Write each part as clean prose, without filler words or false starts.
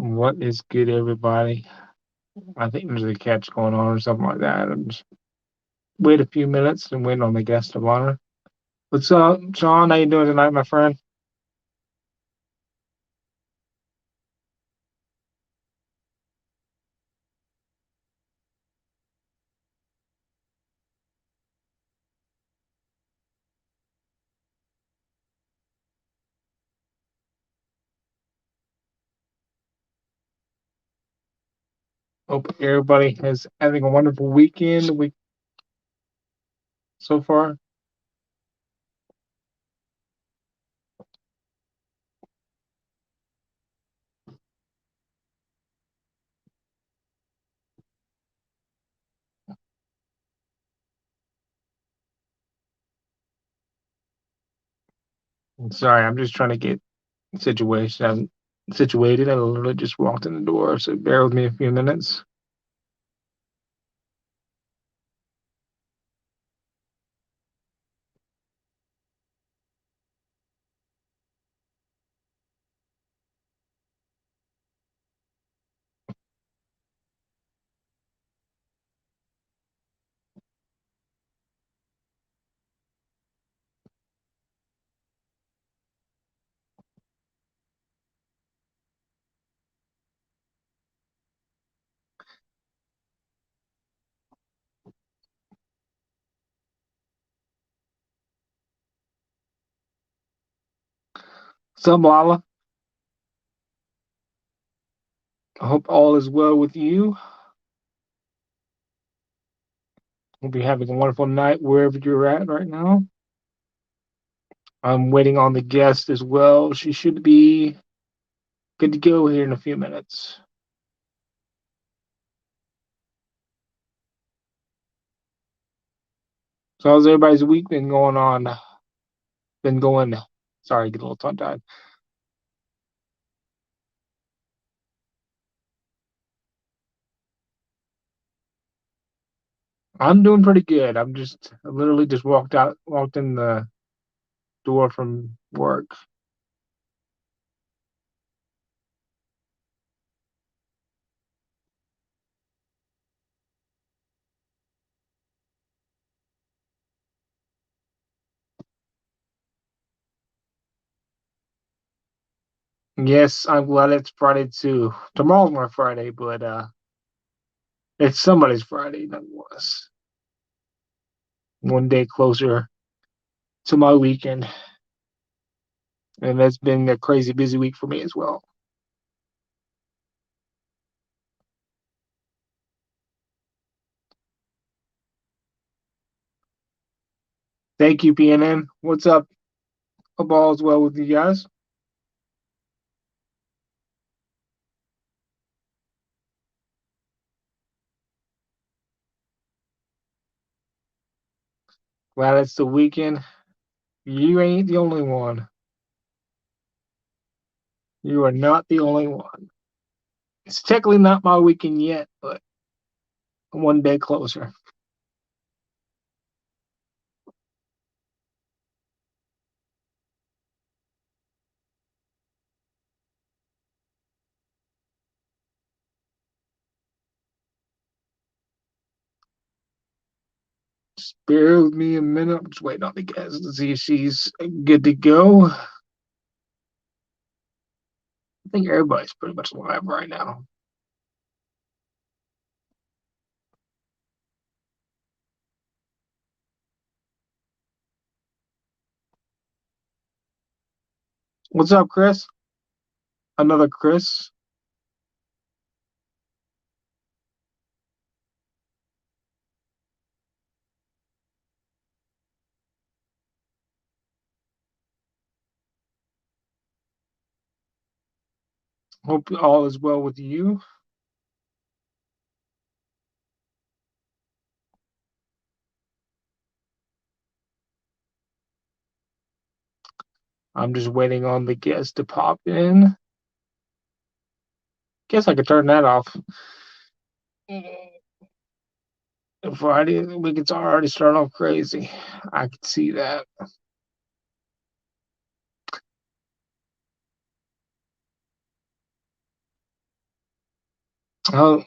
What is good, everybody? I think there's a catch going on or something like that. I'm just wait a few minutes and wait on the guest of honor. What's up, Sean? How you doing tonight, my friend? Hope everybody is having a wonderful week so far. Sorry, I'm just trying to get situated. I literally just walked in the door, so bear with me a few minutes. What's up, Lala? I hope all is well with you. Hope you're having a wonderful night wherever you're at right now. I'm waiting on the guest as well. She should be good to go here in a few minutes. So how's everybody's week been going on? Been going. Sorry, get a little tongue tied. I'm doing pretty good. I literally just walked in the door from work. Yes, I'm glad it's Friday too. Tomorrow's my Friday, but it's somebody's Friday nonetheless. One day closer to my weekend, and that's been a crazy busy week for me as well. Thank you, PNN. What's up? Hope all's well with you guys. Glad it's the weekend. You ain't the only one. You are not the only one. It's technically not my weekend yet, but one day closer. Bear with me a minute. I'm just waiting on the guest to see if she's good to go. I think everybody's pretty much live right now. What's up, Chris? Another Chris. Hope all is well with you. I'm just waiting on the guest to pop in. Guess I could turn that off. Friday, the weekend's already starting off crazy. I can see that. Oh,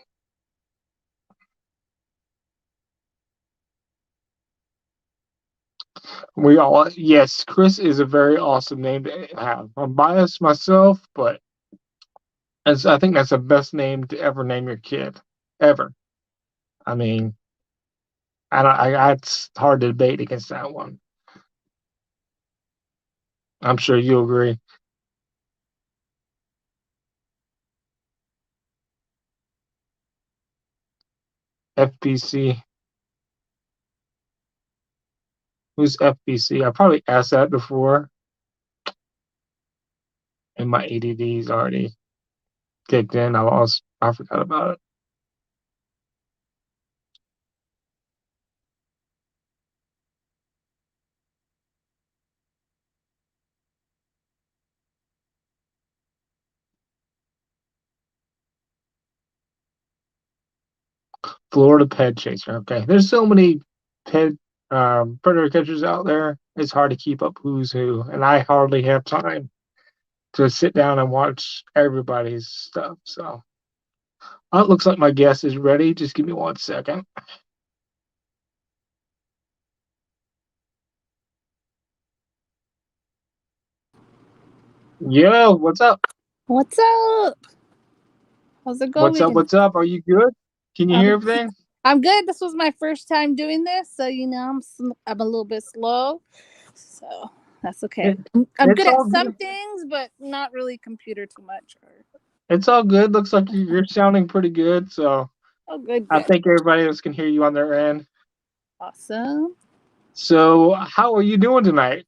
yes, Chris is a very awesome name to have. I'm biased myself, but I think that's the best name to ever name your kid, ever. I mean, it's hard to debate against that one. I'm sure you agree. FBC. Who's FBC? I probably asked that before, and my ADD's already kicked in. I forgot about it. Florida Pet Chaser. Okay, there's so many pet predator catchers out there. It's hard to keep up who's who, and I hardly have time to sit down and watch everybody's stuff. So it looks like my guest is ready. Just give me 1 second. Yo, what's up? What's up? How's it What's up? going? What's up? Are you good? Can you hear I'm everything? I'm good. This was my first time doing this, so I'm a little bit slow. So that's okay. It, I'm it's good at all some good. things, but not really computer too much. It's all good. Looks like you're sounding pretty good. So Oh, good, I good, think everybody else can hear you on their end. awesome. So how are you doing tonight?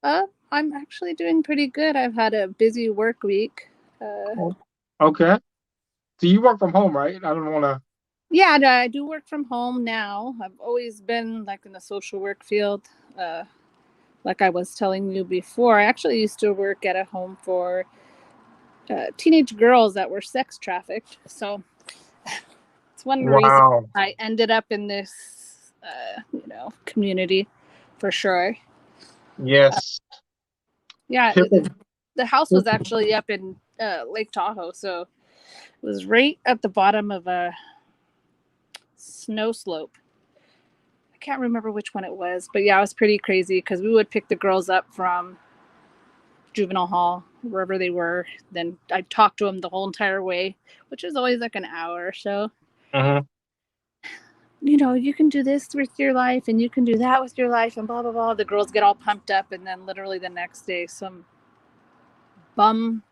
I'm actually doing pretty good. I've had a busy work week. Uh, Oh, okay. So you work from home, right? I don't want to. yeah, I do work from home now. I've always been like in the social work field. Uh, like I was telling you before, I actually used to work at a home for teenage girls that were sex trafficked. So it's one reason Wow. I ended up in this, community for sure. Uh, Yes. yeah, Pickle. the house was actually up in Lake Tahoe, so it was right at the bottom of a snow slope. I can't remember which one it was, but yeah, it was pretty crazy because we would pick the girls up from juvenile hall, wherever they were. Then I'd talk to them the whole entire way, which is always like an hour or so. Hmm. You can do this with your life and you can do that with your life and blah blah blah. The girls get all pumped up, and then literally the next day some bum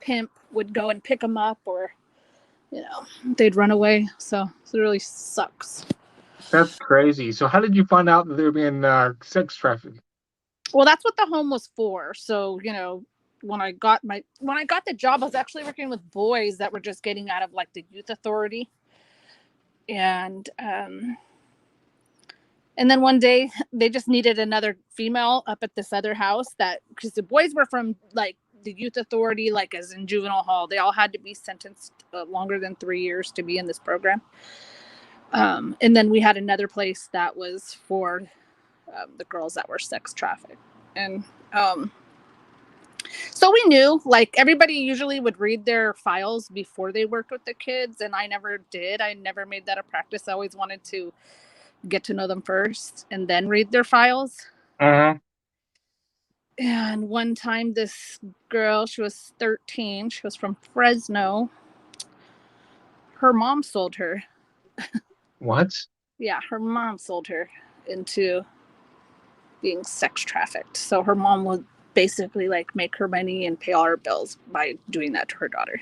pimp would go and pick them up, or they'd run away. So it really sucks. That's crazy. So how did you find out that they were being sex trafficked? Well, that's what the home was for. So when I got the job, I was actually working with boys that were just getting out of like the youth authority. And then one day they just needed another female up at this other house, that because the boys were from like the youth authority, like as in juvenile hall. They all had to be sentenced longer than 3 years to be in this program. And then we had another place that was for the girls that were sex trafficked. And so we knew, like, everybody usually would read their files before they worked with the kids. And I never did. I never made that a practice. I always wanted to get to know them first and then read their files. Uh-huh. And one time, this girl, she was 13, she was from Fresno. Her mom sold her. What? Yeah, her mom sold her into being sex trafficked. So her mom would basically like make her money and pay all her bills by doing that to her daughter.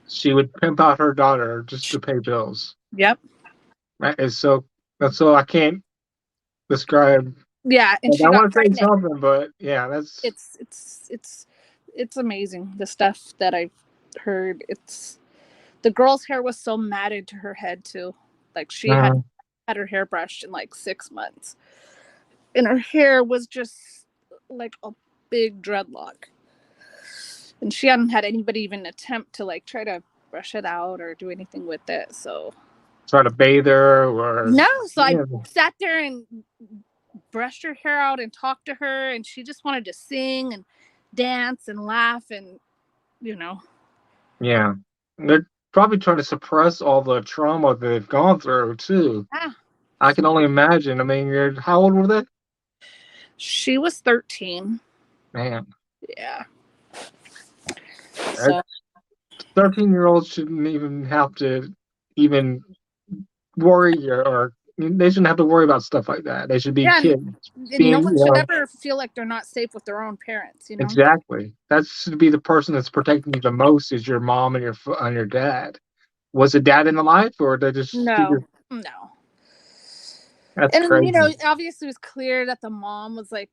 She would pimp out her daughter just to pay bills. Yep. That is so. That's so I can't describe. Yeah, and Like, she I got want to say pregnant. something, but yeah, that's. It's amazing the stuff that I've heard. It's the girl's hair was so matted to her head too. Like she had Uh-huh. had her hair brushed in like 6 months, and her hair was just like a big dreadlock. And she hadn't had anybody even attempt to like try to brush it out or do anything with it. So Try to bathe her or. no, so I Yeah. sat there and brushed her hair out and talked to her, and she just wanted to sing and dance and laugh, and you know Yeah. probably trying to suppress all the trauma they've gone through too. Yeah. I can only imagine. I mean, how old were they? She was 13. Man, Yeah. a So 13-year-olds shouldn't even have to even worry or they shouldn't have to worry about stuff like that. They should be yeah, kids and no being, one should ever feel like they're not safe with their own parents, you know? exactly. That should be the person that's protecting you the most is your mom and your dad. Was the dad in the life or they just No, no. that's And crazy. obviously it was clear that the mom was like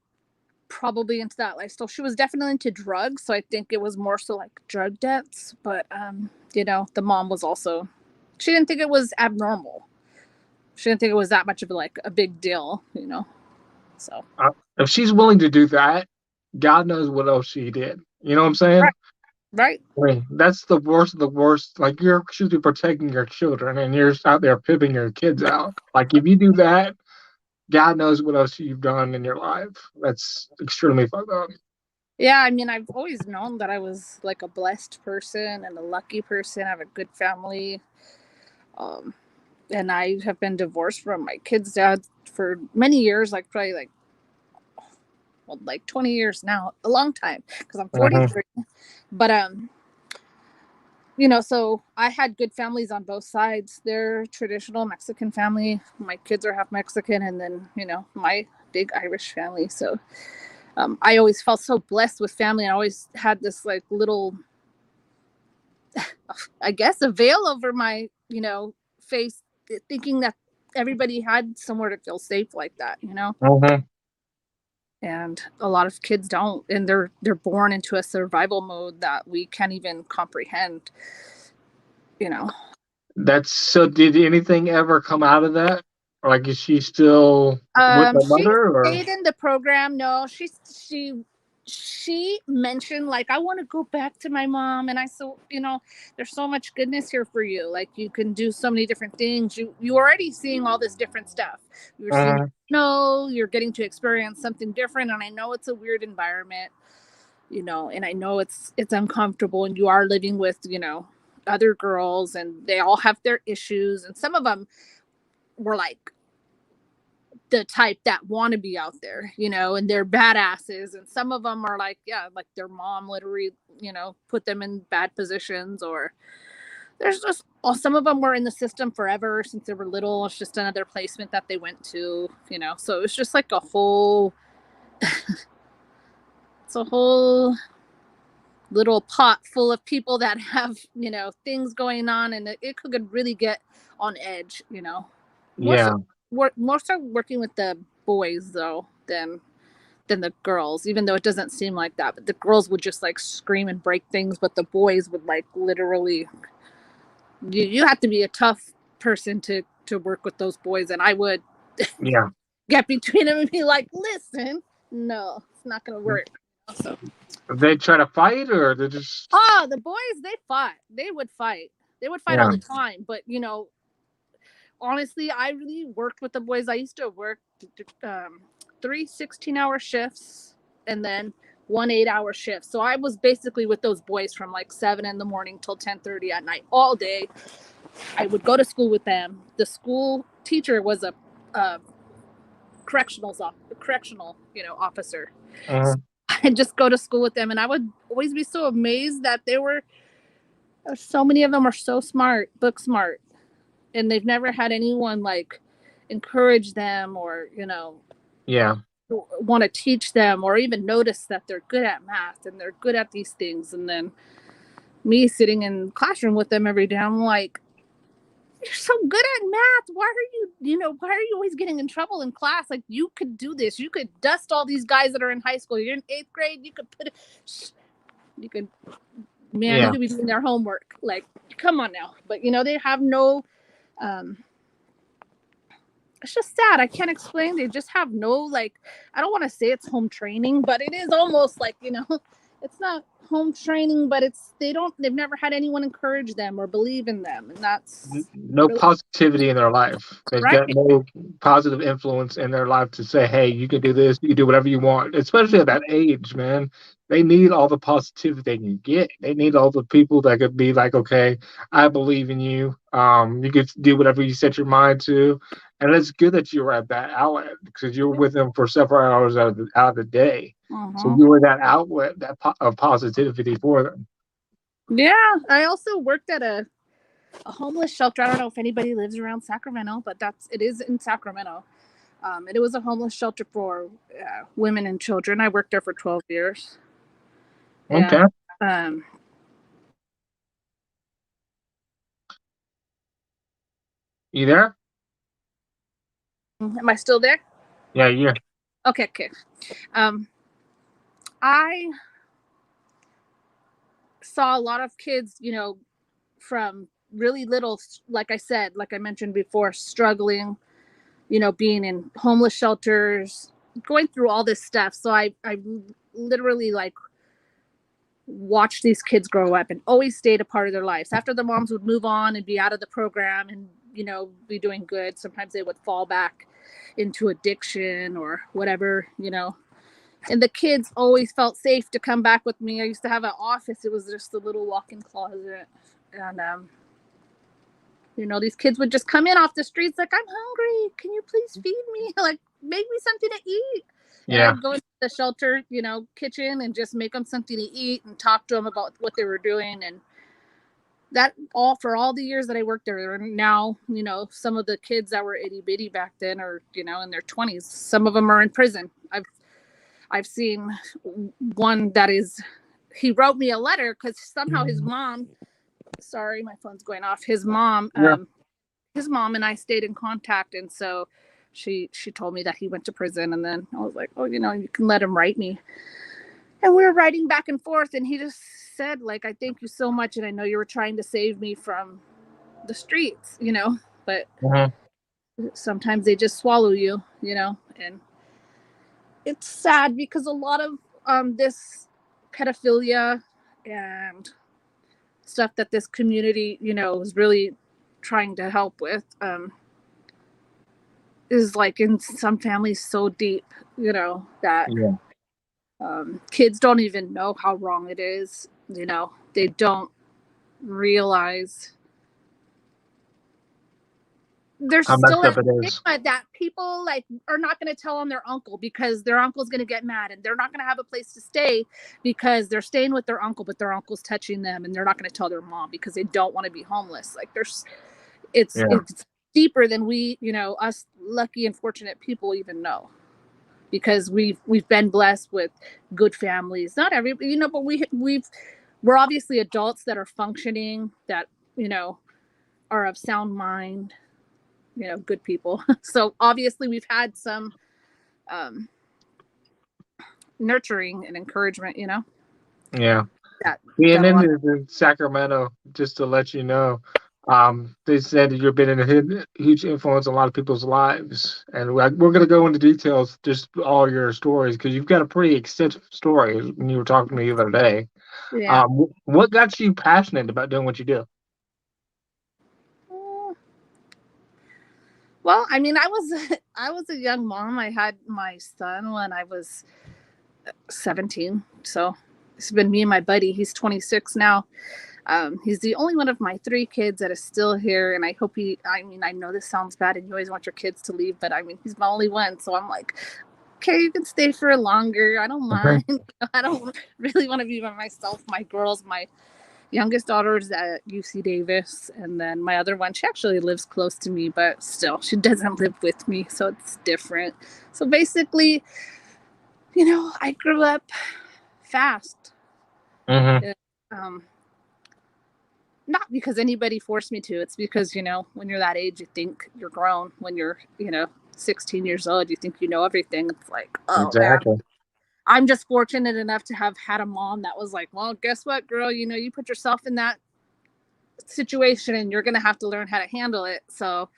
probably into that lifestyle. She was definitely into drugs, so I think it was more so like drug debts. But the mom was also, she didn't think it was abnormal. She didn't think it was that much of like a big deal. So If she's willing to do that, God knows what else she did. You know what I'm saying? right, right. I mean, that's the worst of the worst. Like you're should be protecting your children, and you're out there pimping your kids out. Like if you do that, God knows what else you've done in your life. That's extremely fucked up. Yeah, I mean, I've always known that I was like a blessed person and a lucky person. I have a good family. Um, and I have been divorced from my kid's dad for many years, like probably like 20 years now, a long time because I'm Hmm. 43. But so I had good families on both sides. They're traditional Mexican family. My kids are half Mexican, and then my big Irish family. So I always felt so blessed with family. I always had this like little, I guess, a veil over my face, thinking that everybody had somewhere to feel safe like that. Hmm. And a lot of kids don't, and they're born into a survival mode that we can't even comprehend. you know That's so. Did anything ever come out of that? Like, is she still with her she mother, or? stayed in the program. No, she mentioned like, I want to go back to my mom, and I said, there's so much goodness here for you. Like, you can do so many different things. You already seeing all this different stuff. You're seeing, Mhm. you're getting to experience something different, and I know it's a weird environment, and I know it's uncomfortable, and you are living with other girls, and they all have their issues, and some of them were like the type that want to be out there, and they're badasses, and some of them are like, yeah, like their mom literally put them in bad positions, or there's just, some of them were in the system forever since they were little. It's just another placement that they went to. So it's just like a whole it's a whole little pot full of people that have things going on, and it could really get on edge. More so Yeah, working with the boys though than the girls, even though it doesn't seem like that. But the girls would just like scream and break things, but the boys would like literally, you have to be a tough person to work with those boys, and I would yeah. get between them and be like, listen, no, it's not gonna work. So They try to fight, or they just, the boys, they would fight all yeah. the time, but honestly, I really worked with the boys. I used to work three 16-hour shifts and then one 8-hour shift. So I was basically with those boys from like 7 in the morning till 10:30 at night all day. I would go to school with them. The school teacher was a correctional officer. So Mhm. I'd just go to school with them, and I would always be so amazed that so many of them are so smart, book smart, and they've never had anyone like encourage them or Yeah, want to teach them or even notice that they're good at math and they're good at these things. And then me sitting in the classroom with them every day, I'm like, you're so good at math. Why are you always getting in trouble in class? Like, you could do this. You could dust all these guys that are in high school. You're in 8th grade. You could, man, you yeah, could be doing their homework. Like, come on now. But, they have no, um, it's just sad. I can't explain. They just have no, like, I don't want to say it's home training, but it is almost like, it's not home training, but they've never had anyone encourage them or believe in them, and that's No really positivity in their life. They've right. got no positive influence in their life to say, hey, you can do this, you can do whatever you want, especially at that age, man. They need all the positivity they can get. They need all the people that could be like, okay, I believe in you. You could do whatever you set your mind to. And it's good that you were at that outlet because you were with them for several hours out of the day. So Uh-huh. you were that outlet of positivity for them. Yeah, I also worked at a homeless shelter. I don't know if anybody lives around Sacramento, but it is in Sacramento. And it was a homeless shelter for women and children. I worked there for 12 years. Yeah. Okay. Um, You there? am I still there? Yeah, yeah. Okay, okay. Um, I saw a lot of kids, from really little, like I said, like I mentioned before, struggling, being in homeless shelters, going through all this stuff. So I literally like watched these kids grow up and always stayed a part of their lives. After the moms would move on and be out of the program and, be doing good, sometimes they would fall back into addiction or whatever, and the kids always felt safe to come back with me. I used to have an office. It was just a little walk-in closet. And, these kids would just come in off the streets like, I'm hungry. Can you please feed me? Like, make me something to eat. And Yeah. I'd go into the shelter, kitchen and just make them something to eat and talk to them about what they were doing. And that for all the years that I worked there. And now, some of the kids that were itty bitty back then are, in their 20s. Some of them are in prison. I've seen one that he wrote me a letter because somehow his mom, sorry, my phone's going off. His mom Yeah. and I stayed in contact. And so she told me that he went to prison. And then I was like, oh, you can let him write me. And we were writing back and forth. And he just said, like, I thank you so much. And I know you were trying to save me from the streets, but Mhm. sometimes they just swallow you, and it's sad because a lot of this pedophilia and stuff that this community, is really trying to help with is like in some families so deep, that Yeah. kids don't even know how wrong it is. They don't realize there's How still messed a up it is. stigma that people like are not going to tell on their uncle because their uncle's going to get mad and they're not going to have a place to stay because they're staying with their uncle, but their uncle's touching them and they're not going to tell their mom because they don't want to be homeless. Like it's Yeah. it's deeper than we, us lucky and fortunate people even know, because we've been blessed with good families. Not everybody, but we're obviously adults that are functioning, that are of sound mind, good people. So obviously we've had some um, nurturing and encouragement, Yeah. that Yeah, and that a then lot. in Sacramento, just to let you know, they said that you've been a huge influence on a lot of people's lives, and we're going to go into details, just all your stories, because you've got a pretty extensive story. When you were talking to me the other day, Yeah. what got you passionate about doing what you do? Well, I mean, I was a young mom. I had my son when I was 17. So it's been me and my buddy. He's 26 now. He's the only one of my three kids that is still here. And I hope I mean, I know this sounds bad and you always want your kids to leave, but I mean, he's my only one. So I'm like, okay, you can stay for longer. I don't Okay. mind. I don't really want to be by myself. My youngest daughter is at UC Davis. And then my other one, she actually lives close to me, but still, she doesn't live with me. So it's different. So basically, I grew up fast. Mm-hmm. Um, Not because anybody forced me to. It's because, when you're that age, you think you're grown. When you're, 16 years old, you think you know everything. It's like, oh, man. Exactly. I'm just fortunate enough to have had a mom that was like, well, guess what, girl? You put yourself in that situation and you're going to have to learn how to handle it. So,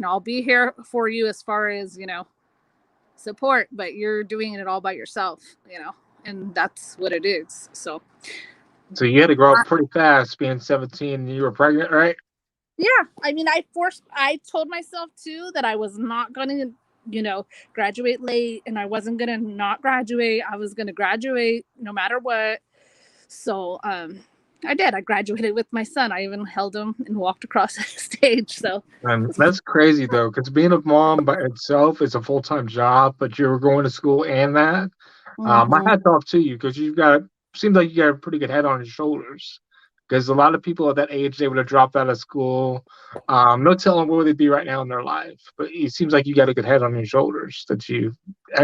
I'll be here for you as far as, support, but you're doing it all by yourself, and that's what it is. So So you had to grow up pretty fast, being 17, and you were pregnant, right? yeah, I mean, I told myself too that I was not going to, graduate late, and I wasn't going to not graduate. I was going to graduate no matter what. So, I did. I graduated with my son. I even held him and walked across the stage. So, And that's crazy though, because being a mom by itself is a full-time job, but you're going to school and that. My mhm. hat's off to you because you've got seems like you got a pretty good head on your shoulders. Because a lot of people at that age, they would have dropped out of school. No telling where they'd be right now in their life. But it seems like you got a good head on your shoulders that you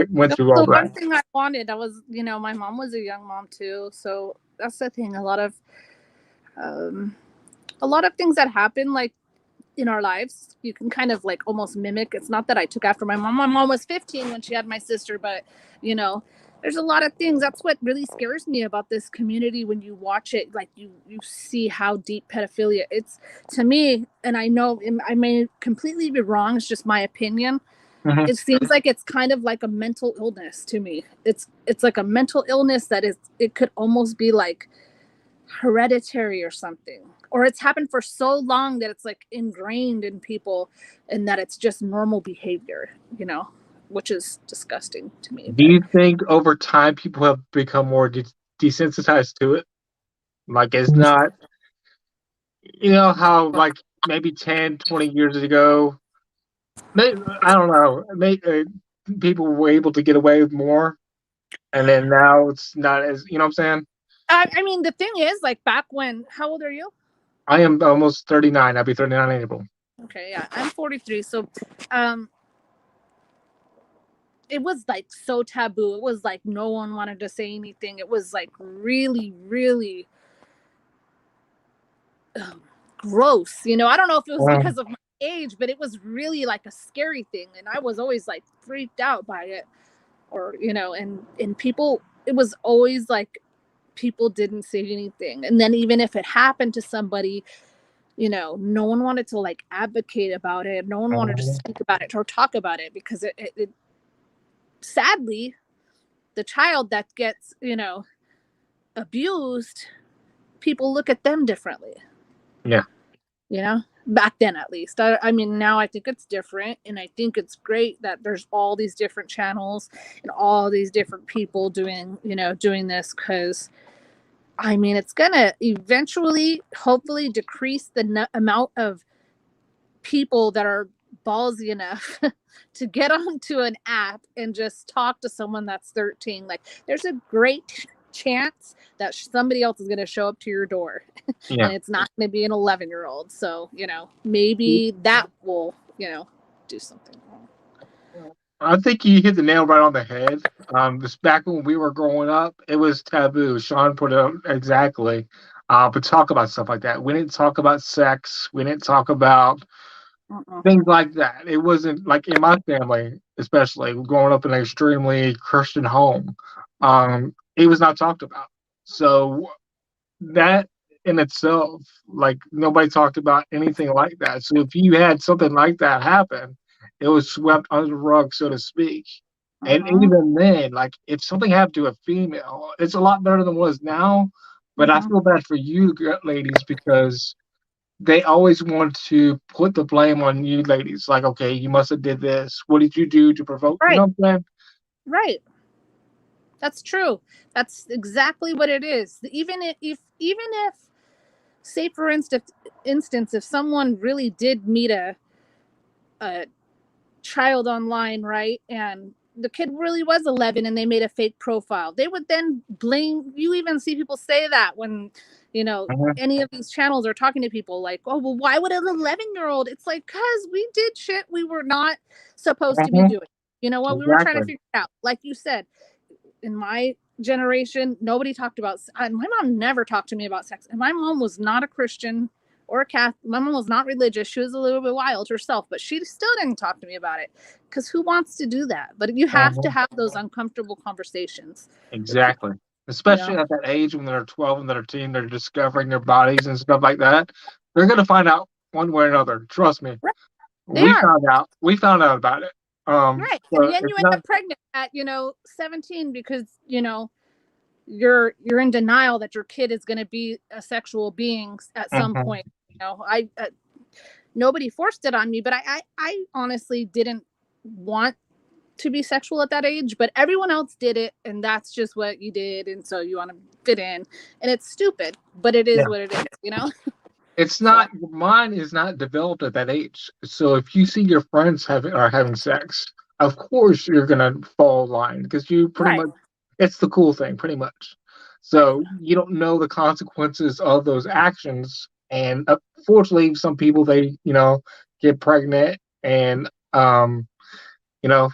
went through all The that. one thing I wanted, I was, my mom was a young mom too. So that's the thing. Um, a lot of things that happen, like in our lives, you can kind of like almost mimic. It's not that I took after my mom. My mom was 15 when she had my sister, but you know, there's a lot of things. That's what really scares me about this community when you watch it. Like you see how deep pedophilia. It's to me, and I know I may completely be wrong. It's just my opinion. Mhm. It seems like it's kind of like a mental illness to me. It's like a mental illness that is. It could almost be like hereditary or something, or it's happened for so long that it's like ingrained in people and that it's just normal behavior, which is disgusting to me. Do But you think over time people have become more desensitized to it? Like it's not, how like maybe 10, 20 years ago, maybe, I don't know, people were able to get away with more, and then now it's not as, you know what I'm saying? I mean, the thing is, like back when, how old are you? I am almost 39. I'll be 39 in April. Okay, yeah, I'm 43. So um it was like so taboo. It was like no one wanted to say anything. It was like really, really gross. I don't know if it was Um, because of my age, but it was really like a scary thing, and I was always like freaked out by it. Or and people, it was always like people didn't say anything, and then even if it happened to somebody, no one wanted to like advocate about it. No one wanted to um, speak about it or talk about it because it sadly, the child that gets abused, people look at them differently. yeah. Back then at least. I mean, now I think it's different, and I think it's great that there's all these different channels and all these different people doing this, because I mean, it's gonna eventually hopefully decrease the amount of people that are ballsy enough to get onto an app and just talk to someone that's 13. Like, there's a great chance that somebody else is going to show up to your door, Yeah. and it's not going to be an 11-year-old. So, maybe that will, do something wrong. I think you hit the nail right on the head. Just back when we were growing up, it was taboo. Sean put it out exactly. But talk about stuff like that. We didn't talk about sex. We didn't talk about Uh-uh. things like that. It wasn't like in my family, especially growing up in an extremely Christian home. It was not talked about. So that in itself, like nobody talked about anything like that. So if you had something like that happen, it was swept under the rug, so to speak. And Uh-huh. even then, like if something happened to a female, it's a lot better than what it is now. But I Uh-huh. feel bad for you ladies because they always want to put the blame on you ladies. Like, okay, you must have did this. What did you do to provoke? You Right. know what I'm saying? Right. That's true. That's exactly what it is. Even if say for instance, if someone really did meet a child online, right, and the kid really was 11 and they made a fake profile, they would then blame you. Even see people say that when you know Mhm, any of these channels are talking to people, like, oh, well, why would an 11-year-old? It's like, because we did shit we were not supposed to be mhm, doing. You know what? We were trying to exactly. figure it out, like you said. In my generation, nobody talked about. My mom never talked to me about sex, and my mom was not a Christian or a Catholic. My mom was not religious. She was a little bit wild herself, but she still didn't talk to me about it, because who wants to do that? But you have to Mhm, have those uncomfortable conversations with exactly. people. Especially at that age when they're 12 and 13, they're discovering their bodies and stuff like that. They're gonna find out one way or another. Trust me. Right. They We are. found out. We found out about it. Right. And So then it's you end not. up pregnant at 17 because you're in denial that your kid is going to be a sexual being at some Mhm. point. I nobody forced it on me, but I honestly didn't want to be sexual at that age, but everyone else did it, and that's just what you did, and so you want to fit in, and it's stupid, but it is Yeah. what it is. It's So not, mine is not developed at that age. So if you see your friends are having sex, of course you're gonna fall in line because you pretty right, much, it's the cool thing, pretty much. right, So you don't know the consequences of those actions, and fortunately, some people they get pregnant and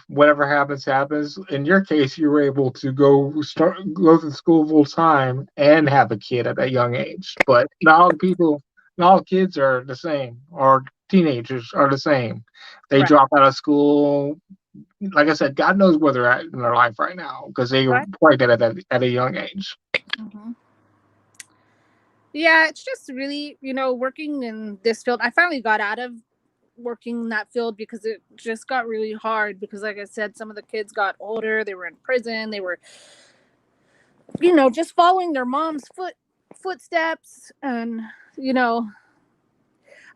whatever happens, happens. In your case, you were able to go to school full time and have a kid at that young age. But not all kids are the same, or teenagers are the same. They right, drop out of school. Like I said, God knows where they're at in their life right now because they were right. pregnant at a young age. Hmm. Yeah, it's just really, working in this field. I finally got out of working in that field because it just got really hard because, like I said, some of the kids got older, they were in prison, they were, just following their mom's footsteps. And, you know,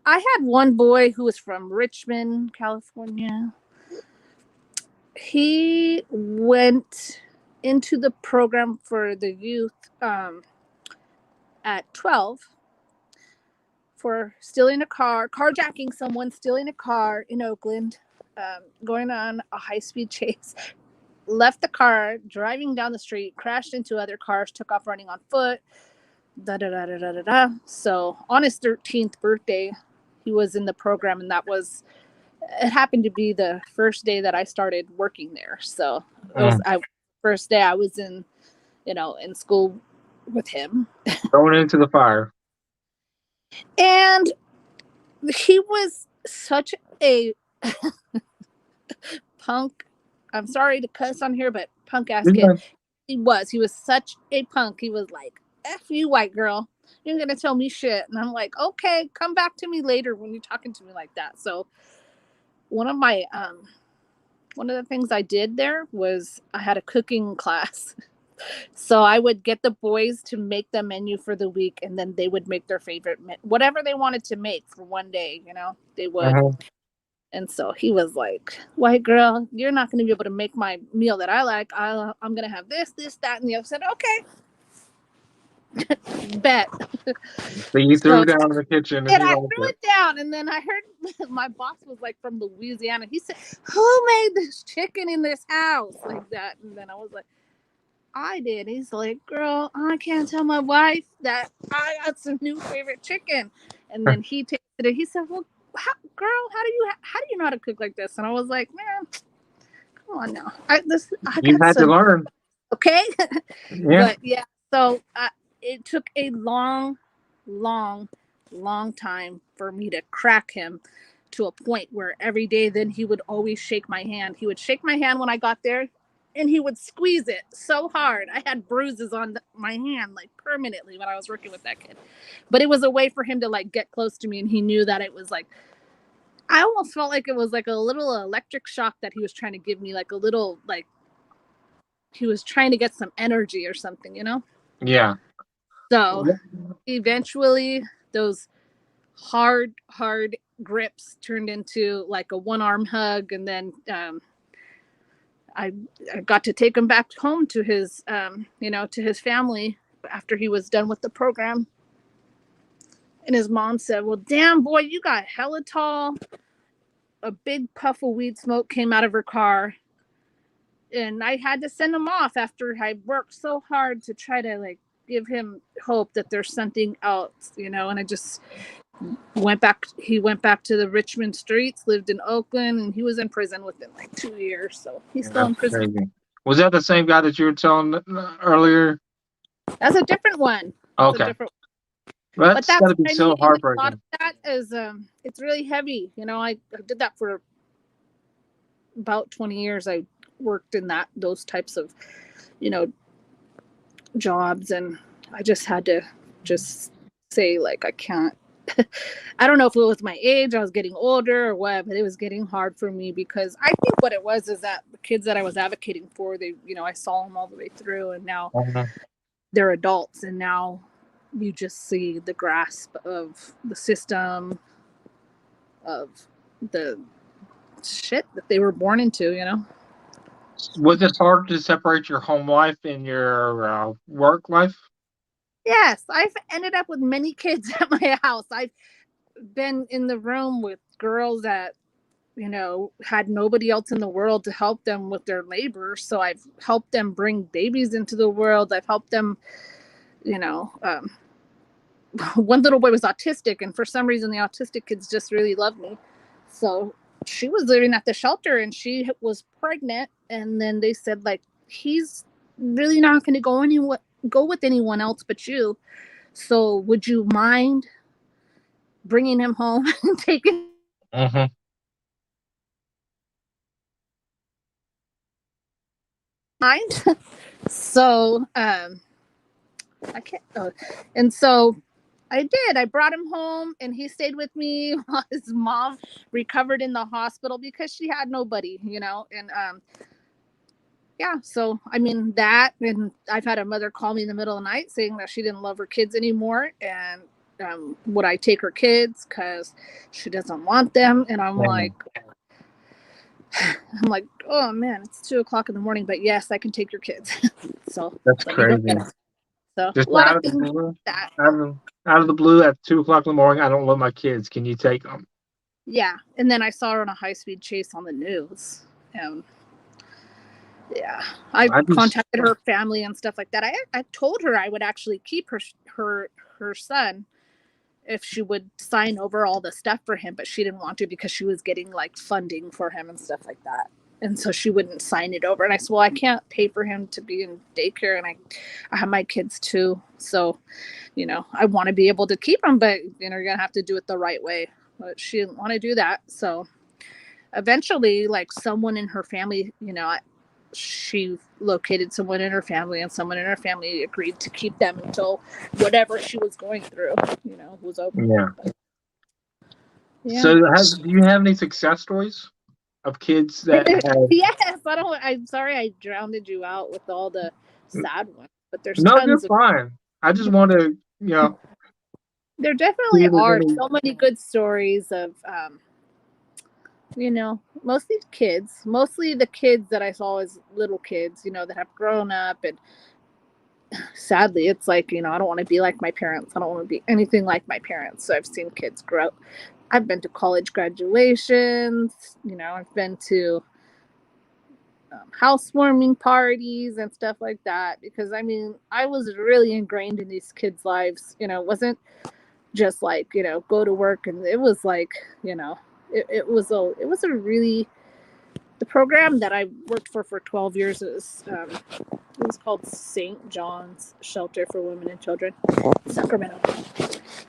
I had one boy who was from Richmond, California. He went into the program for the youth at 12 for stealing a car, carjacking someone, stealing a car in Oakland, going on a high speed chase. Left the car, driving down the street, crashed into other cars, took off running on foot. Da da da da da da da. So on his 13th birthday, he was in the program, and it happened to be the first day that I started working there. So it was Mm. first day I was in school with him, Thrown into the fire. and he was such a punk. I'm sorry to cuss on here, but punk ass kid. Yeah. He was such a punk. He was like, F you, white girl, you're gonna tell me shit. And I'm like, okay, come back to me later when you're talking to me like that. So one of my one of the things I did there was I had a cooking class. So I would get the boys to make the menu for the week, and then they would make their favorite whatever they wanted to make for one day, they would. Mhm. And so he was like, white girl, you're not going to be able to make my meal that I like. I'm going to have this, that, and the other. I said, okay, bet. So you threw So, it down in the kitchen and and he I liked threw it. it down. And then I heard my boss was like from Louisiana. He said, who made this chicken in this house? Like that. And then I was like, I did. He's like, girl, I can't tell my wife that I got some new favorite chicken. And then he tasted it. He said, well, girl, how do you know how to cook like this? And I was like, man, come on now. I You got had to some, learn. okay. Yeah. But yeah, so it took a long, long, long time for me to crack him to a point where every day then he would always shake my hand. He would shake my hand when I got there, and he would squeeze it so hard. I had bruises on my hand like permanently when I was working with that kid. But it was a way for him to like get close to me, and he knew that it was like I almost felt like it was like a little electric shock that he was trying to give me, like a little like he was trying to get some energy or something. Yeah. So eventually those hard grips turned into like a one arm hug, and then I, I got to take him back home to his to his family after he was done with the program. And his mom said, well, damn boy, you got hella tall. A big puff of weed smoke came out of her car, and I had to send him off after I worked so hard to try to like give him hope that there's something else, and I just he went back to the Richmond streets, lived in Oakland, and he was in prison within like 2 years. So he's still That's in prison. crazy. Was that the same guy that you were telling earlier? That's a different one. That's a Okay. different Well, But that's got that's to be what I so mean. And a lot of heartbreaking. that is it's really heavy. I did that for about 20 years. I worked in those types of, you know, jobs, and I just had to just say like I can't. I don't know if it was my age, I was getting older or what, but it was getting hard for me because I think what it was is that the kids that I was advocating for, I saw them all the way through, and now Mhm. they're adults, and now you just see the grasp of the system, of the shit that they were born into, you know? Was it hard to separate your home life and your work life? Yes, I've ended up with many kids at my house. I've been in the room with girls that, you know, had nobody else in the world to help them with their labor. So I've helped them bring babies into the world. I've helped them, you know, one little boy was autistic, and for some reason, the autistic kids just really loved me. So she was living at the shelter, and she was pregnant. And then they said, like, he's really not going to go with anyone else but you. So would you mind bringing him home and taking Mm-hmm. mind? So I can't. And so I did. I brought him home, and he stayed with me while his mom recovered in the hospital because she had nobody, you know. And yeah, so I mean that, and I've had a mother call me in the middle of the night saying that she didn't love her kids anymore, and would I take her kids because she doesn't want them? And Yeah, I'm like, oh man, it's 2 o'clock in the morning, but yes, I can take your kids. So that's let me go get crazy. them. So Just a lot out of of the things blue, like that. out of the blue at 2 o'clock in the morning. I don't love my kids. Can you take them? Yeah, and then I saw her on a high speed chase on the news, and yeah, I I just contacted her family and stuff like that. I told her I would actually keep her her son if she would sign over all the stuff for him, but she didn't want to because she was getting like funding for him and stuff like that. And so she wouldn't sign it over. And I said, well, I can't pay for him to be in daycare, and I have my kids too. So, you know, I want to be able to keep him, but you know, you're gonna have to do it the right way. But she didn't want to do that. So eventually, like someone in her family, you know, she located someone in her family, and someone in her family agreed to keep them until whatever she was going through, you know, was over. yeah. But, yeah. So, do you have any success stories of kids that have? Yes, I don't. I'm sorry I drowned you out with all the sad ones, but there's No, you're tons of. fine. I just want to, There see definitely if there's are any. so many good stories of, you know, mostly the kids that I saw as little kids, you know, that have grown up. And sadly, it's like, you know, I don't want to be like my parents. I don't want to be anything like my parents. So I've seen kids grow. I've been to college graduations, you know, I've been to housewarming parties and stuff like that, because I mean, I was really ingrained in these kids' lives. You know, it wasn't just like, you know, go to work, and it was like, you know, it was a really, the program that I worked for 12 years is it was called St. John's Shelter for Women and Children, Sacramento.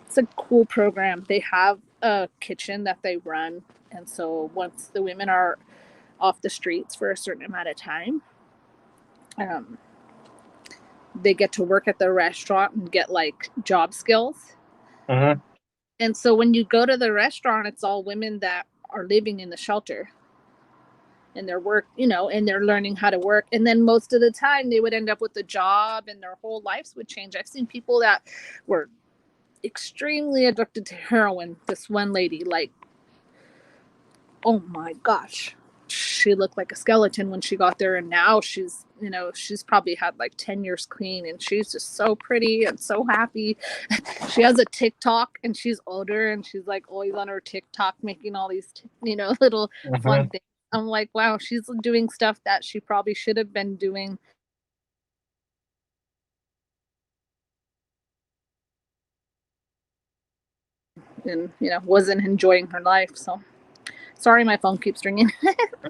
It's a cool program. They have a kitchen that they run, and so once the women are off the streets for a certain amount of time, um, they get to work at the restaurant and get like job skills. Mhm. And so when you go to the restaurant, it's all women that are living in the shelter, and their work, you know, and they're learning how to work. And then most of the time they would end up with a job, and their whole lives would change. I've seen people that were extremely addicted to heroin. This one lady, like, oh my gosh, she looked like a skeleton when she got there, and now she's, you know, she's probably had like 10 years clean, and she's just so pretty and so happy. She has a TikTok, and she's older, and she's like always on her TikTok making all these, you know, little fun Mhm. things. I'm like, wow, she's doing stuff that she probably should have been doing, and you know, wasn't enjoying her life. So sorry, my phone keeps ringing.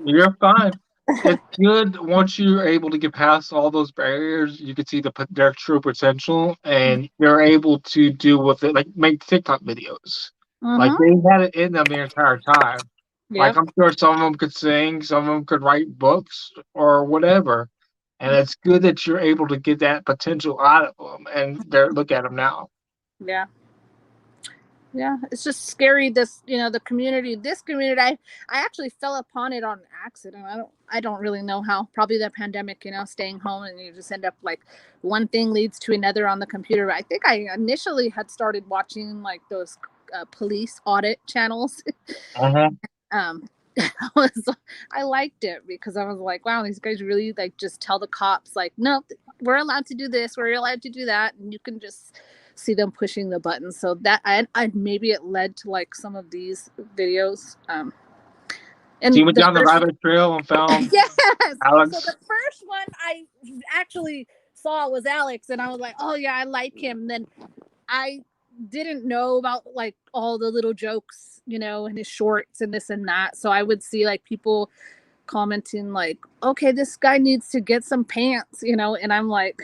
You're fine. It's good once you're able to get past all those barriers. You can see their true potential, and you're able to do with it, like make TikTok videos. Like Mm-hmm. they had it in them the entire time. Like Yep. I'm sure some of them could sing, some of them could write books or whatever. And it's good that you're able to get that potential out of them, and they're look at them now. Yeah. Yeah, it's just scary. This, the community. This community, I actually fell upon it on accident. I don't really know how. Probably the pandemic, staying home, and you just end up like one thing leads to another on the computer. I think I initially had started watching like those police audit channels. Uh-huh. um, I was I liked it because I was like, wow, these guys really like just tell the cops like, no, we're allowed to do this, we're allowed to do that, and you can just see them pushing the buttons. So that I maybe it led to like some of these videos. So And you went the down the first, rabbit trail and found yes, so Alex. the first one I actually saw was Alex, and I was like, oh yeah, I like him. Then I didn't know about like all the little jokes, in his shorts and this and that. So I would see like people commenting like, okay, this guy needs to get some pants, and I'm like,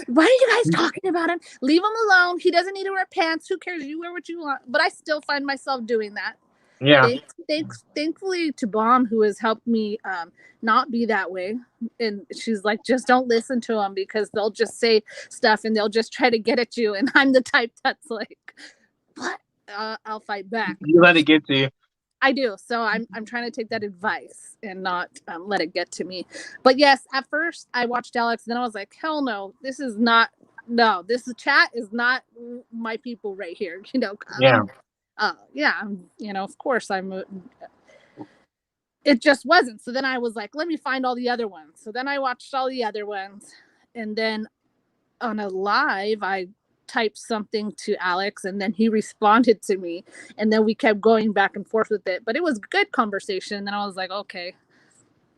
why are you guys talking about him? Leave him alone. He doesn't need to wear pants. Who cares? You wear what you want. But I still find myself doing that. Yeah. Thankfully to Bomb, who has helped me not be that way. And she's like, just don't listen to them because they'll just say stuff and they'll just try to get at you. And I'm the type that's like, what? I'll fight back. You let it get to you. I do. So I'm trying to take that advice and not let it get to me. But yes, at first I watched Alex, then I was like, hell no, this is not. No, this chat is not my people right here. Yeah. Yeah, of course it just wasn't. So then I was like, let me find all the other ones. So then I watched all the other ones, and then on a live, I typed something to Alex, and then he responded to me, and then we kept going back and forth with it. But it was good conversation. And I was like, okay,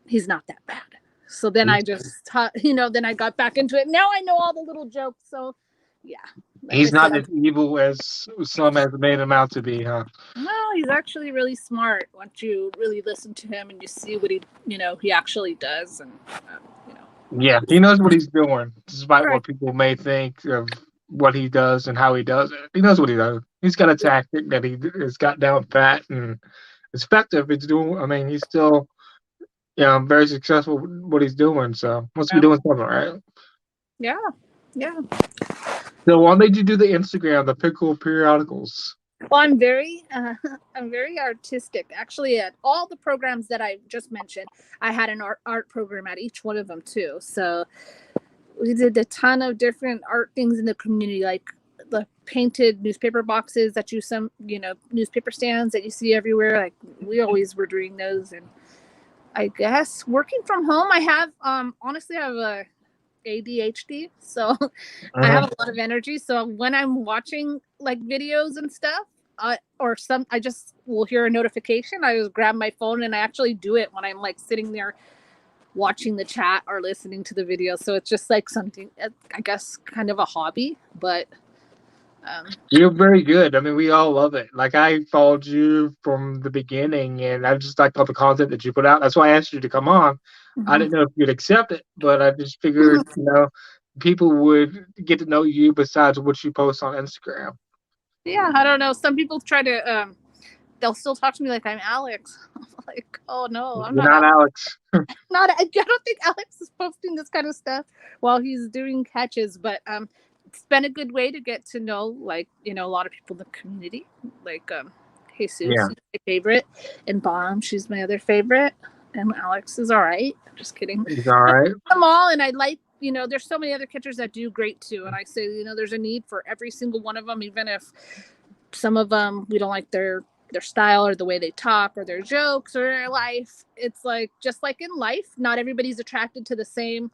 he's not that bad. So then I just, then I got back into it. Now I know all the little jokes. So yeah, like I He's not said, as evil as some has made him out to be, huh? no, he's actually really smart once you really listen to him and you see what he actually does. And, you know, Yeah, he knows what he's doing, despite right. what people may think of what he does and how he does it. He knows what he does. He's got a tactic that he has got down pat and it's effective. It's doing. I mean, he's still, very successful with what he's doing. So must be Yeah. doing something right. Yeah. Yeah. So why made you do the Instagram, the Pickle Periodicals? Well, I'm very artistic. Actually, at all the programs that I just mentioned, I had an art program at each one of them too. So we did a ton of different art things in the community, like the painted newspaper boxes that newspaper stands that you see everywhere. Like we always were doing those, and I guess working from home, I have honestly I have a ADHD, so I have Uh-huh. a lot of energy. So when I'm watching like videos and stuff, I just will hear a notification. I just grab my phone and I actually do it when I'm like sitting there watching the chat or listening to the video. So it's just like something, I guess, kind of a hobby. But You're very good. I mean, we all love it. Like I followed you from the beginning, and I just liked all the content that you put out. That's why I asked you to come on. I mhm. didn't know if you'd accept it, but I just figured, people would get to know you besides what you post on Instagram. Yeah, I don't know. Some people try to, they'll still talk to me like I'm Alex. I'm like, oh no, I'm You're not not Alex. Alex. Not. I don't think Alex is posting this kind of stuff while he's doing catches. But it's been a good way to get to know, like, a lot of people in the community. Like Jesus, Yeah, he's my favorite, and Bomb, she's my other favorite, and Alex is all right. I'm just kidding. he's all right. Them all, and I like. There's so many other catchers that do great too, and I say, there's a need for every single one of them, even if some of them we don't like their style or the way they talk or their jokes or their life. It's like just like in life, not everybody's attracted to the same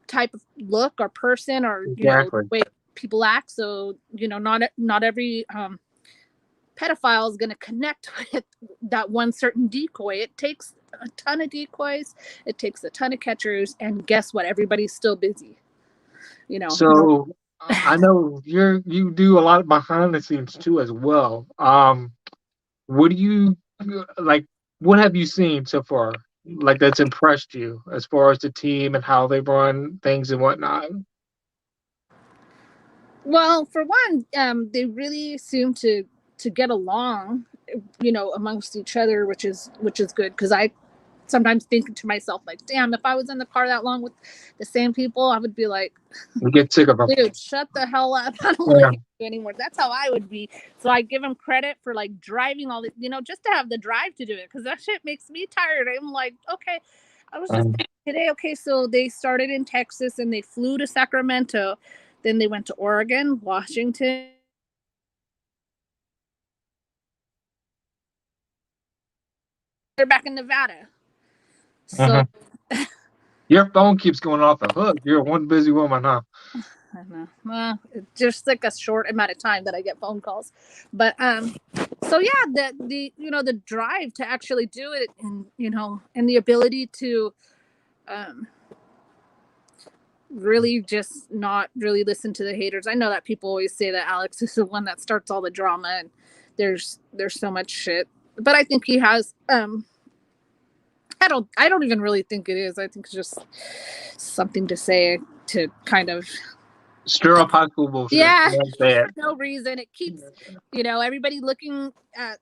type of look or person or Exactly. way people act. So not every pedophile is going to connect with that one certain decoy. It takes a ton of decoys, it takes a ton of catchers, and guess what, everybody's still busy. No. So I know you do a lot behind the scenes too as well. What do you like? What have you seen so far? Like that's impressed you as far as the team and how they run things and whatnot. Well, for one, they really seem to get along, amongst each other, which is good because I sometimes think to myself like, damn, if I was in the car that long with the same people, I would be like, You get sick of them. dude, shut the hell up. I don't want to Yeah. hear anymore. That's how I would be. So I give him credit for like driving all the, just to have the drive to do it, because that shit makes me tired. I'm like, okay, I was just today. Okay, so they started in Texas and they flew to Sacramento, then they went to Oregon, Washington. They're back in Nevada. So Your phone keeps going off the hook. You're one busy woman, huh? I don't know. Well, it's just like a short amount of time that I get phone calls, but so yeah, the drive to actually do it, and the ability to really just not really listen to the haters. I know that people always say that Alex is the one that starts all the drama, and there's so much shit, but I think he has I don't even really think it is. I think it's just something to say to kind of stir up high school bullshit. yeah, for no reason. It keeps everybody looking at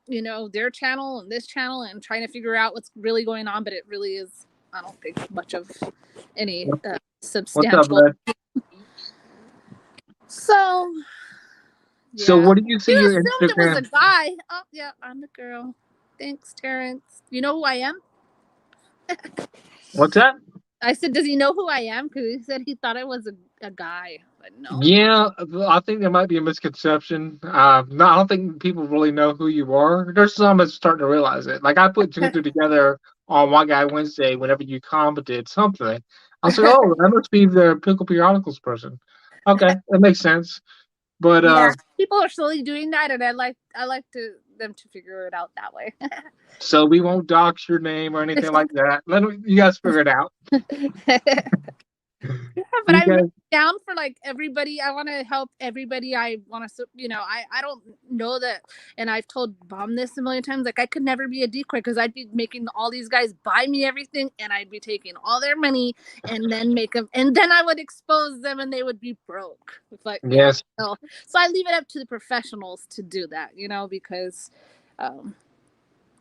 their channel and this channel and trying to figure out what's really going on, but it really is, I don't think, much of any substantial. What's up, bud? So yeah. So what did you see You your assumed Instagram? it was a guy. Oh yeah, I'm the girl. Thanks, Terrence. You know who I am? What's that? I said, does he know who I am? Because he said he thought I was a guy, but no. Yeah, I think there might be a misconception. No, I don't think people really know who you are. There's some that's starting to realize it. Like I put two and two together on One Guy Wednesday whenever you commented something. I was like, oh, that must be the Pickle Periodicals person. Okay, that makes sense. But yeah, people are slowly doing that, and I like them to figure it out that way. So we won't dox your name or anything like that. You guys figure it out. Yeah, but I'm really down for like everybody. I want to help everybody. I want to, I don't know that, and I've told Bomb this a million times. Like I could never be a decoy because I'd be making all these guys buy me everything, and I'd be taking all their money and then make them, and then I would expose them, and they would be broke. But yes, so I leave it up to the professionals to do that, because.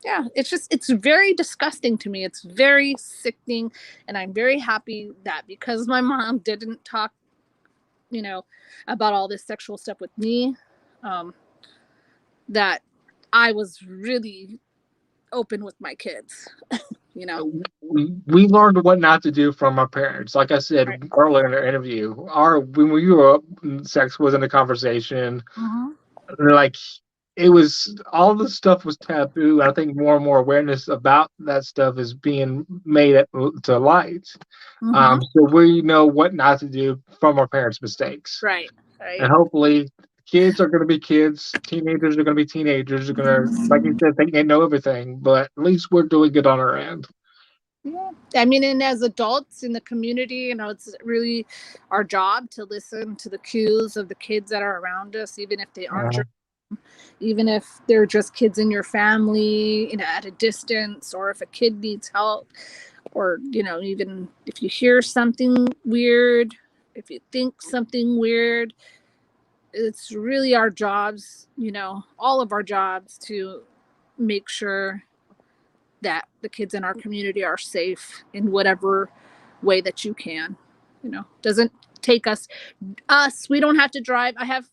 Yeah, it's very disgusting to me. It's very sickening, and I'm very happy that because my mom didn't talk, about all this sexual stuff with me, that I was really open with my kids. we learned what not to do from our parents. Like I said earlier in the interview, when we grew up, sex wasn't a conversation. Like it was, all the stuff was taboo. I think more and more awareness about that stuff is being made to light. So we know what not to do from our parents' mistakes. Right. And hopefully kids are going to be kids, teenagers are going to be teenagers. They're going to, like you said, think they know everything, but at least we're doing it on our end. Yeah. I mean, and as adults in the community, it's really our job to listen to the cues of the kids that are around us, even if they aren't even if they're just kids in your family, at a distance, or if a kid needs help, or, even if you hear something weird, if you think something weird, it's really our jobs, all of our jobs to make sure that the kids in our community are safe in whatever way that you can. Doesn't take us, we don't have to drive. I have,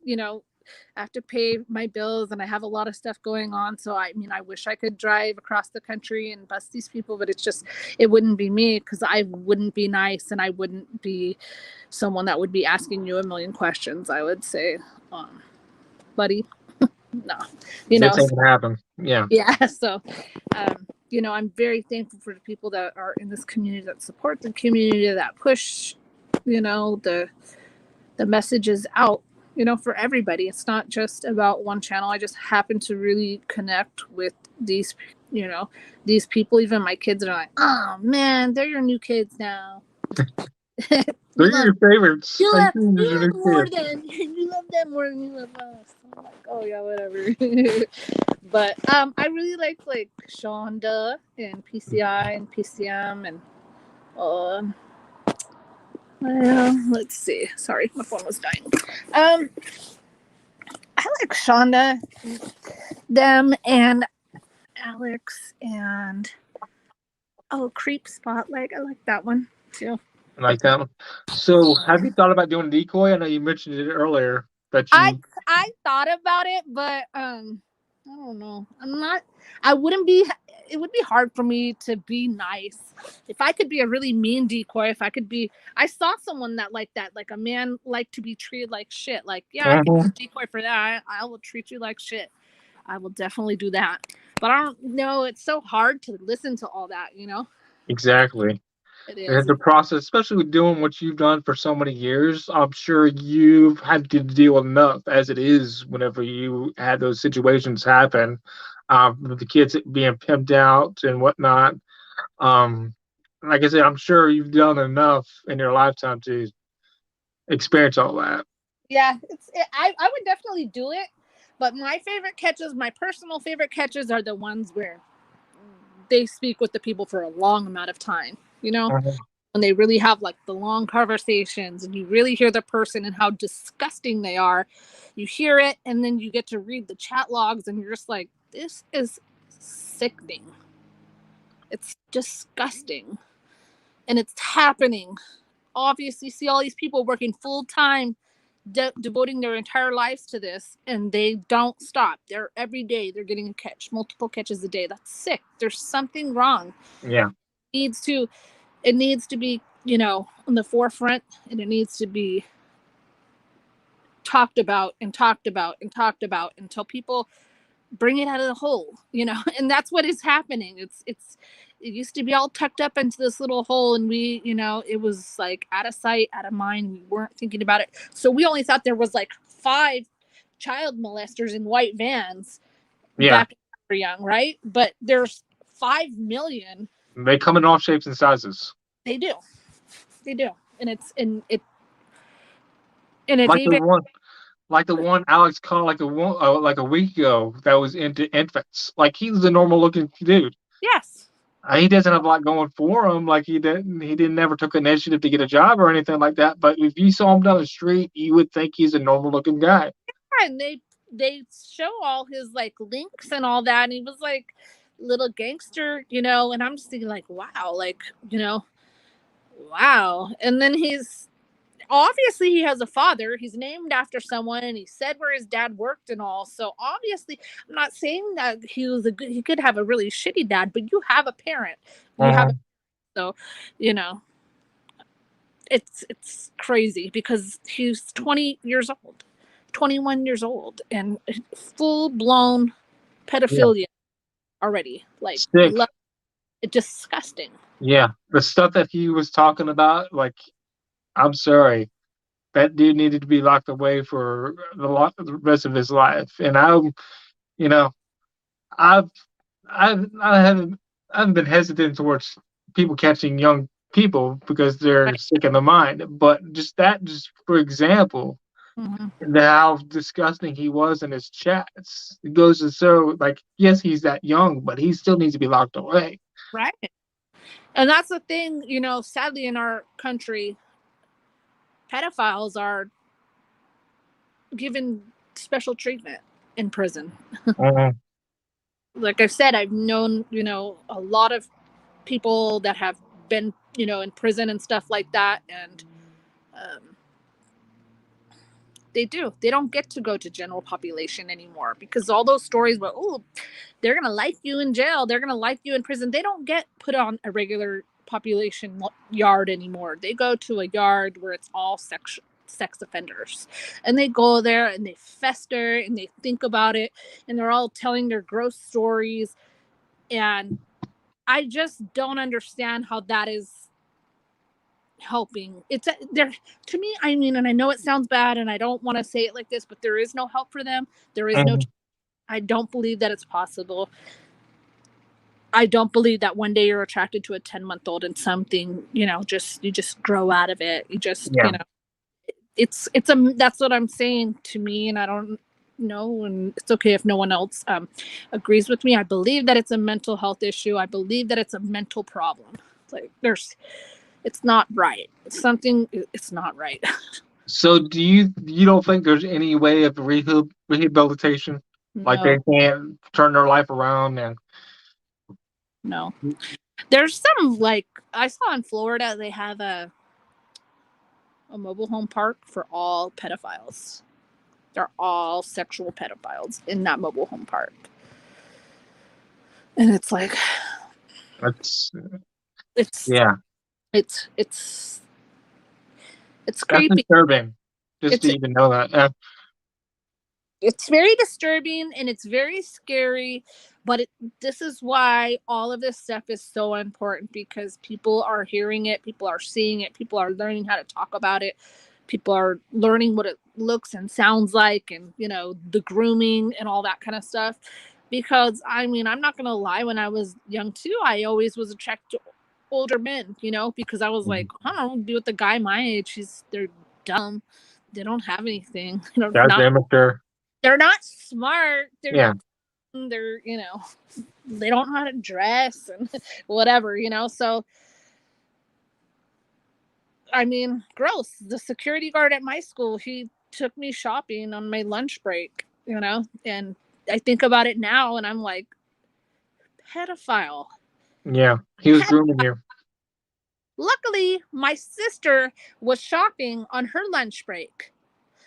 I have to pay my bills and I have a lot of stuff going on. So I wish I could drive across the country and bust these people, but it wouldn't be me, because I wouldn't be nice and I wouldn't be someone that would be asking you a million questions. I would say, buddy, no, This ain't gonna happen. Yeah. Yeah. So, I'm very thankful for the people that are in this community, that support the community, that push, the messages out, for everybody. It's not just about one channel. I just happen to really connect with these, these people. Even my kids are like, oh man, they're your new kids now. They're your favorites. You love them more than you love us. I'm like, oh yeah, whatever. But I really like Shonda and PCI and PCM and let's see. Sorry, my phone was dying. I like Shonda, them, and Alex, and Creep Spotlight. I like that one too. Like that one. So have you thought about doing decoy? I know you mentioned it earlier, that I you? I thought about it, but I don't know. I'm not. I wouldn't be. It would be hard for me to be nice if I could be a really mean decoy. If I could be, I saw someone that like that, like a man like to be treated like shit. Like, yeah, I can be Mhm. a decoy for that. I will treat you like shit. I will definitely do that. But I don't know. It's so hard to listen to all that. Exactly. It And is. the process, especially with doing what you've done for so many years, I'm sure you've had to deal with enough as it is whenever you had those situations happen, with the kids being pimped out and whatnot. Um, like I said, I'm sure you've done enough in your lifetime to experience all that. Yeah, I would definitely do it. But my favorite catches, my personal favorite catches, are the ones where they speak with the people for a long amount of time. Mhm. When they really have like the long conversations and you really hear the person and how disgusting they are. You hear it and then you get to read the chat logs and you're just like, this is sickening. It's disgusting. And it's happening. Obviously, see all these people working full time, devoting their entire lives to this, and they don't stop. They're every day they're getting a catch, multiple catches a day. That's sick. There's something wrong. Yeah, It needs to it needs to be, on the forefront, and it needs to be talked about and talked about and talked about until people bring it out of the hole, and that's what is happening. It used to be all tucked up into this little hole, and it was like out of sight, out of mind. We weren't thinking about it. So we only thought there was like 5 child molesters in white vans yeah. back when we were young, right? But there's 5 million. They come in all shapes and sizes. They do. They do. And it's Like the even. one, like the one Alex caught like a week ago that was into infants. Like he's a normal looking dude. Yes. He doesn't have a lot going for him. Like he didn't never took initiative to get a job or anything like that. But if you saw him down the street, you would think he's a normal looking guy. And they show all his like links and all that, and he was like little gangster, and I'm just thinking like, wow, like, wow. And then he's obviously he has a father. He's named after someone, and he said where his dad worked and all. So obviously, I'm not saying that he could have a really shitty dad, but you have a parent. You have Mhm. so, you know, it's crazy because he's 20 years old, 21 years old, and full blown Yeah, pedophilia already. Like, sick. disgusting. Yeah, the stuff that he was talking about, like, I'm sorry, that dude needed to be locked away for the rest of his life. And you know, I've, I haven't been hesitant towards people catching young people because they're Right. sick in the mind. But just for example, Mhm. how disgusting he was in his chats, it goes to show, like, yes, he's that young, but he still needs to be locked away. Right. And that's the thing, sadly in our country, pedophiles are given special treatment in prison. Mhm. Like I've said, I've known, a lot of people that have been, in prison and stuff like that. And um, they don't get to go to general population anymore because all those stories about, oh, they're going to like you in jail, they're going to like you in prison, they don't get put on a regular population yard anymore. They go to a yard where it's all sex offenders, and they go there and they fester and they think about it, and they're all telling their gross stories. And I just don't understand how that is helping. It's there to me. I mean, and I know it sounds bad, and I don't want to say it like this, but there is no help for them. There is no. Mhm. I don't believe that it's possible. I don't believe that one day you're attracted to a 10-month-old and something, you just grow out of it. You just, Yeah. it's a that's what I'm saying to me, and I don't know, and it's okay if no one else agrees with me. I believe that it's a mental health issue. I believe that it's a mental problem. Like it's not right. It's not right. So you don't think there's any way of rehabilitation? Like they No, can't turn their life around and no. There's some like I saw in Florida they have a mobile home park for all pedophiles. They're all sexual pedophiles in that mobile home park. And it's like, That's it's yeah, it's it's it's that's creepy. disturbing. Just to It's even know that. it's very disturbing and it's very scary, but this is why all of this stuff is so important, because people are hearing it, people are seeing it, people are learning how to talk about it, people are learning what it looks and sounds like, and the grooming and all that kind of stuff. Because I mean, I'm not gonna lie, when I was young too, I always was attracted to older men, because I was like, I don't know, be with the guy my age. They're dumb, they don't have anything, That's not amateur. they're not smart. Yeah, They're they don't know how to dress and whatever. So I mean, gross. The security guard at my school, he took me shopping on my lunch break. And I think about it now, and I'm like, pedophile. yeah. He was grooming you. Luckily, my sister was shopping on her lunch break.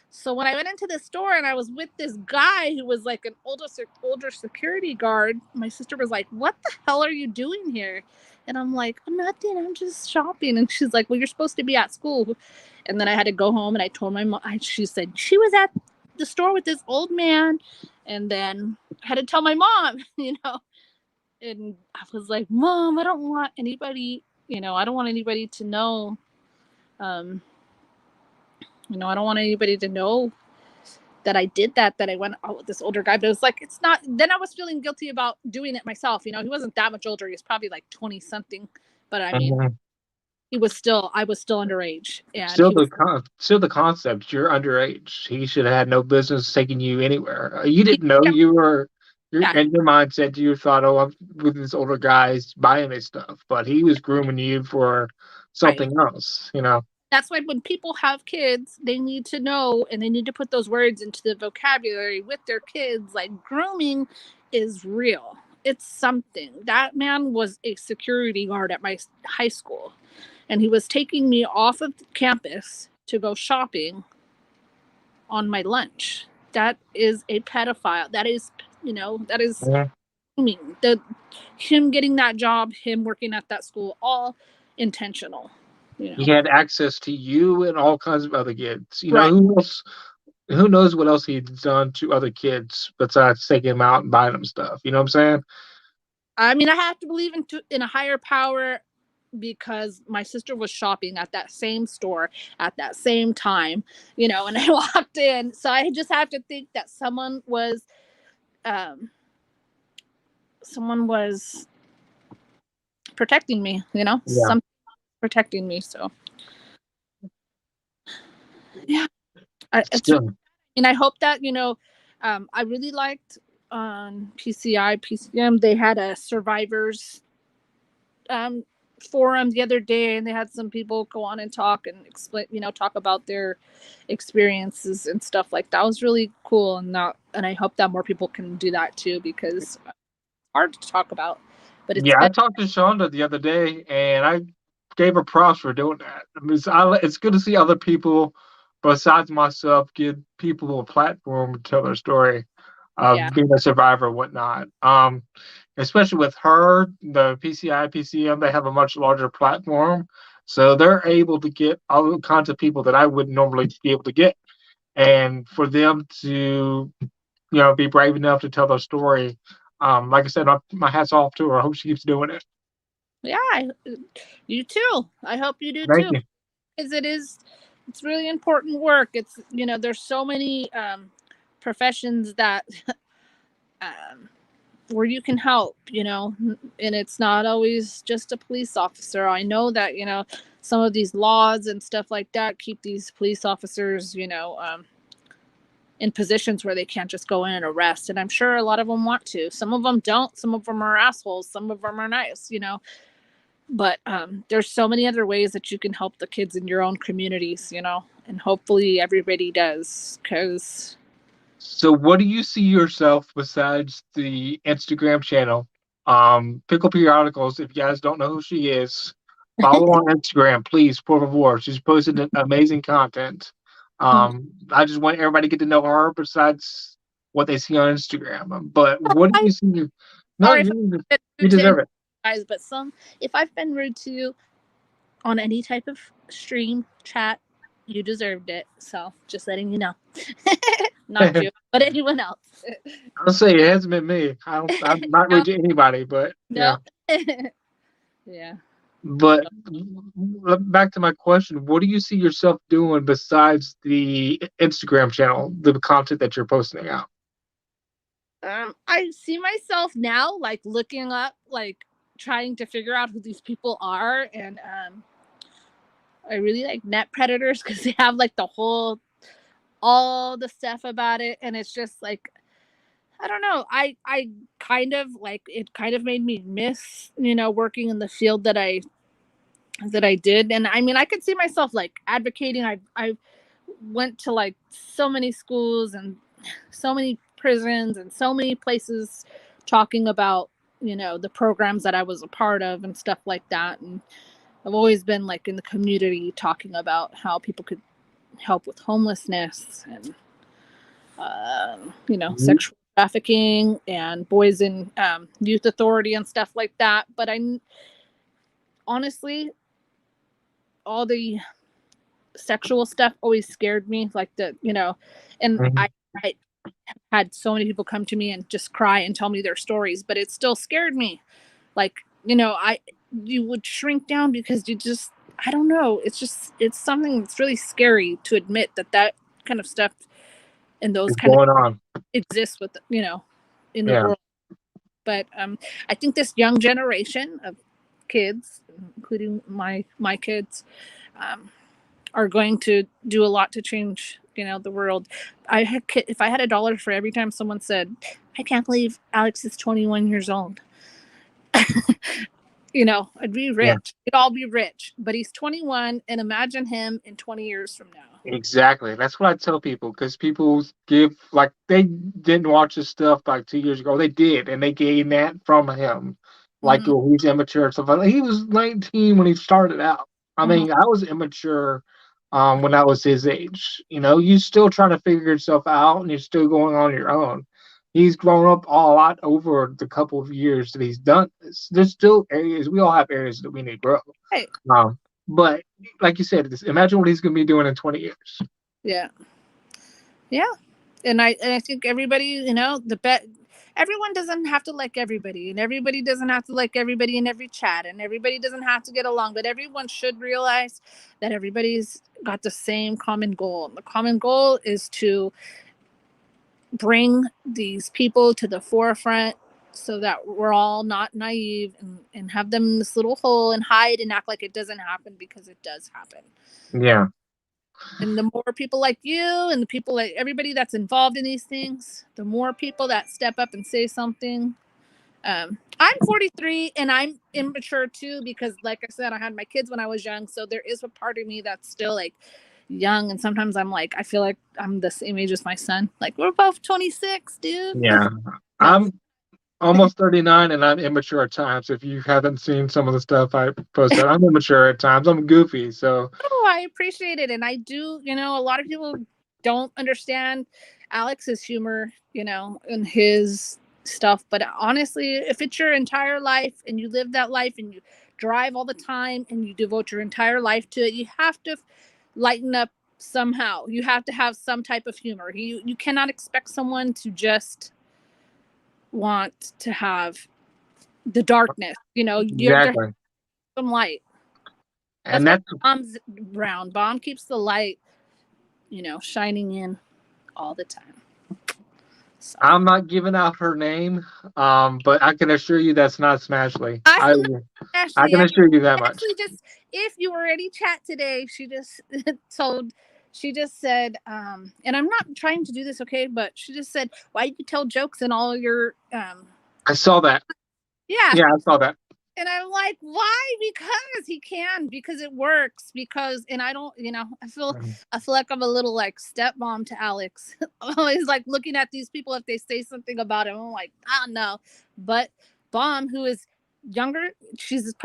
So when I went into the store and I was with this guy who was like an older security guard, my sister was like, "What the hell are you doing here?" And I'm like, "Nothing. I'm just shopping." And she's like, "Well, you're supposed to be at school." And then I had to go home and I told my mom. She said she was at the store with this old man, and then I had to tell my mom. And I was like, "Mom, I don't want anybody. I don't want anybody to know. Um, I don't want anybody to know that I did that I went out with this older guy." But it was like, it's not, then I was feeling guilty about doing it myself. He wasn't that much older. He was probably like 20 something. But I mean, Mhm. I was still underage, and Still he was, still the concept. You're underage. He should have had no business taking you anywhere. You didn't know yeah, you were. yeah, In your mindset, you thought, "Oh, I'm with this older guy's buying me stuff," but he was grooming you for right. something else. That's why when people have kids, they need to know, and they need to put those words into the vocabulary with their kids. Like, grooming is real. It's something. That man was a security guard at my high school, and he was taking me off of campus to go shopping on my lunch. That is a pedophile. That is Mhm. grooming. Him getting that job, him working at that school, all intentional. You He know, had access to you and all kinds of other kids. right? Who else? Who knows what else he'd done to other kids besides taking them out and buying them stuff? You know what I'm saying? I mean, I have to believe in a higher power, because my sister was shopping at that same store at that same time, and I walked in. So I just have to think that um, someone was protecting me, Yeah. some protecting me. So yeah, Still, and I hope that I really liked on PCM. They had a survivors um, forum the other day, and they had some people go on and talk and explain, talk about their experiences and stuff like that. It was really cool, and I hope that more people can do that too, because it's hard to talk about, but it's yeah. I been, talked to Shonda the other day, and I gave her props for doing that. I mean, it's good to see other people besides myself give people a platform to tell their story yeah, of being a survivor and whatnot. Especially with her, the PCI, PCM, they have a much larger platform. So they're able to get all kinds of people that I wouldn't normally be able to get. And for them to, be brave enough to tell their story, like I said, my hat's off to her. I hope she keeps doing it. yeah. You too. I hope you do Thank too, you. because it's really important work. It's there's so many professions that um, where you can help, and it's not always just a police officer. I know that, some of these laws and stuff like that keep these police officers, in positions where they can't just go in and arrest. And I'm sure a lot of them want to. Some of them don't. Some of them are assholes. Some of them are nice, But there's so many other ways that you can help the kids in your own communities, and hopefully everybody does, because So, what do you see yourself besides the Instagram channel? Pickle Periodicals, if you guys don't know who she is, follow her on Instagram, please, por favor. She's posted amazing content. Mhm. I just want everybody to get to know her besides what they see on Instagram. But what do I'm you see? No, sorry if I've been you rude to any deserve it. guys, but if I've been rude to you on any type of stream chat, you deserved it. So just letting you know. Not you, but anyone else. I'll say it hasn't been me. I'm not No, rude to anybody, but no. yeah. Yeah. But back to my question, what do you see yourself doing besides the Instagram channel, the content that you're posting out? I see myself now like looking up, like trying to figure out who these people are, and I really like net predators because they have like all the stuff about it, and it's just like I don't know. I kind of like it. Kind of made me miss working in the field that I did, and I mean I could see myself like advocating. I went to like so many schools and so many prisons and so many places talking about the programs that I was a part of and stuff like that, and I've always been like in the community talking about how people could help with homelessness and Mhm. sexual trafficking and boys in youth authority and stuff like that. But I honestly, all the sexual stuff always scared me, like and Mhm. I had so many people come to me and just cry and tell me their stories, but it still scared me. Like, I you would shrink down because you just I don't know. It's something that's really scary to admit that kind of stuff and those It's kind of going on. exist with in the Yeah. world. But I think this young generation of kids, including my kids, um, are going to do a lot to change the world. If I had $1 for every time someone said, "I can't believe Alex is 21 years old," I'd be Yeah. rich. We'd all be rich. But he's 21, and imagine him in 20 years from now. Exactly. That's what I tell people because people give like they didn't watch this stuff like 2 years ago. They did, and they gained that from him. Like Mm-hmm. oh, he's immature and stuff like that. He was 19 when he started out. I Mm-hmm. mean, I was immature when I was his age. You still trying to figure yourself out and you're still going on your own. He's grown up a lot over the couple of years that he's done this. There's still areas we all have areas that we need to grow. Hey, But like you said, imagine what he's going to be doing in 20 years. yeah, yeah. And I think everybody, everyone doesn't have to like everybody, and everybody doesn't have to like everybody in every chat, and everybody doesn't have to get along, but everyone should realize that everybody's got the same common goal. And the common goal is to bring these people to the forefront so that we're all not naive and have them in this little hole and hide and act like it doesn't happen because it does happen. Yeah, And the more people like you and the people like everybody that's involved in these things, the more people that step up and say something. I'm 43 and I'm immature too because, like I said, I had my kids when I was young. So there is a part of me that's still like young. And sometimes I'm like, I feel like I'm the same age as my son. Like, we're both 26, dude. yeah. No. I'm almost 39 and I'm immature at times. If you haven't seen some of the stuff I posted, I'm immature at times. I'm goofy. So, Oh, I appreciate it. And I do, a lot of people don't understand Alex's humor, and his stuff. But honestly, if it's your entire life and you live that life and you drive all the time and you devote your entire life to it, you have to lighten up somehow. You have to have some type of humor. You cannot expect someone to just want to have the darkness. There has exactly. some light. That's And why that's, Bomb's brown. Bomb keeps the light, shining in all the time. So I'm not giving out her name, but I can assure you that's not Smashley. I'm I, not I Ashley. can assure you that much. Actually, just if you were any chat today, she just told. She just said, and I'm not trying to do this, okay? But she just said, "Why do you tell jokes in all your?" I saw that. Yeah, Yeah, I saw that. and I'm like, why? Because he can, because it works, because and I don't, I feel like I'm a little like stepmom to Alex. I'm always like looking at these people if they say something about him. I'm like, I don't know. But Bomb, who is younger, she is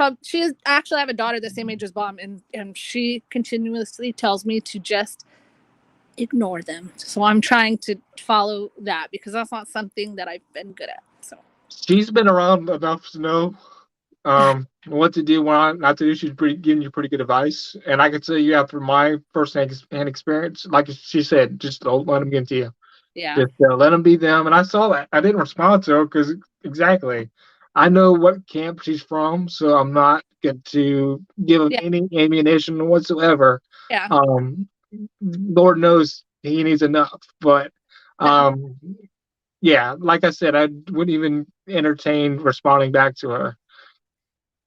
actually I have a daughter the same age as Bomb, and she continuously tells me to just ignore them. So I'm trying to follow that because that's not something that I've been good at. So She's been around enough to know what to do, what not to do. She's giving you pretty good advice, and I can tell you after my first-hand experience, like she said, just don't let them get to you. yeah, Just let them be them. And I saw that. I didn't respond to her because exactly, I know what camp she's from, so I'm not going to give him yeah, any ammunition whatsoever. yeah. Um, Lord knows he needs enough, but No, um, yeah, like I said, I wouldn't even entertain responding back to her.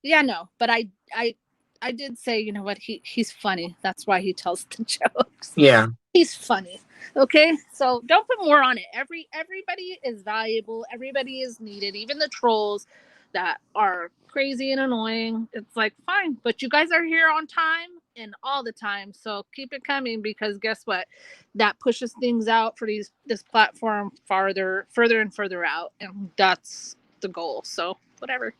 yeah, no. But I did say, you know what? He's funny. That's why he tells the jokes. Yeah, He's funny. Okay, so don't put more on it. Everybody is valuable. Everybody is needed. Even the trolls that are crazy and annoying. It's like fine, but you guys are here on time and all the time. So keep it coming because guess what? That pushes things out for this platform further and further out, and that's the goal. So whatever.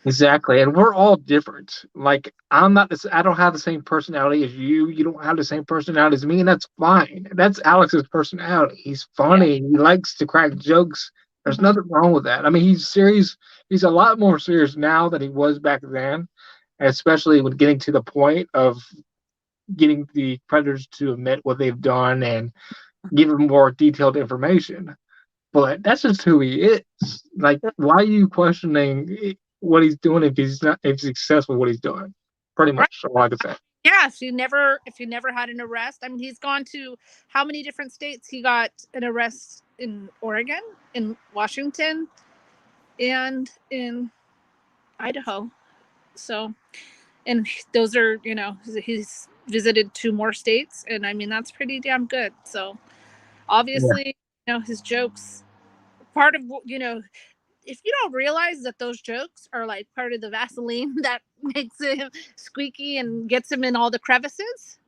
exactly. And we're all different. Like I'm not this. I don't have the same personality as you. You don't have the same personality as me, and that's fine. That's Alex's personality. He's Yeah. funny. He likes to crack jokes. There's Mhm. nothing wrong with that. I mean, he's serious. He's a lot more serious now than he was back then, especially when getting to the point of getting the predators to admit what they've done and give them more detailed information. But that's just who he is. Like, why are you questioning what he's doing if he's not if he's successful what he's doing? Pretty Right. much all I can say. Yeah, if you never had an arrest. I mean, he's gone to how many different states? He got an arrest in Oregon, in Washington, and in Idaho. So, and those are, he's visited two more states, and I mean that's pretty damn good. So, Yeah, obviously, his jokes part of if you don't realize that those jokes are like part of the Vaseline that makes him squeaky and gets him in all the crevices,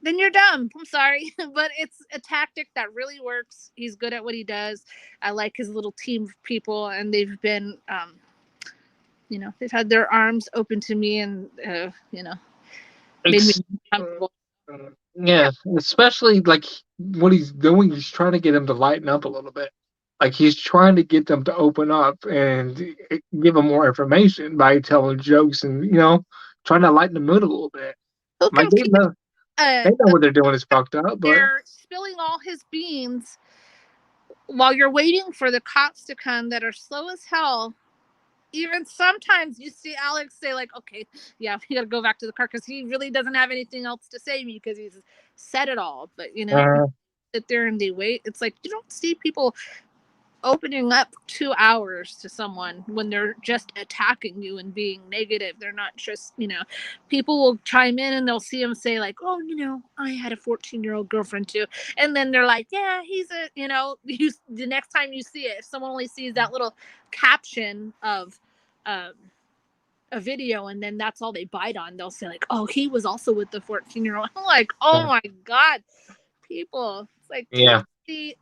then you're dumb. I'm sorry, but it's a tactic that really works. He's good at what he does. I like his little team of people, and they've been, they've had their arms open to me, and made me Ex- comfortable. yeah, especially like what he's doing. He's trying to get him to lighten up a little bit. Like he's trying to get them to open up and give them more information by telling jokes and trying to lighten the mood a little bit. Who Like can keep they uh, know what they're doing is fucked up, but they're spilling all his beans while you're waiting for the cops to come that are slow as hell. Even sometimes you see Alex say like, "Okay, yeah, we got to go back to the car," because he really doesn't have anything else to say because he's said it all. But uh, sit there and they wait. It's like you don't see people opening up 2 hours to someone when they're just attacking you and being negative. They're not just, people will chime in and they'll see him say like, "Oh, I had a 14-year-old girlfriend too," and then they're like, "Yeah, he's a," the next time you see it, if someone only sees that little caption of um a video and then that's all they bite on, they'll say like, "Oh, he was also with the 14-year-old." I'm like, oh my god, people, it's like take yeah, the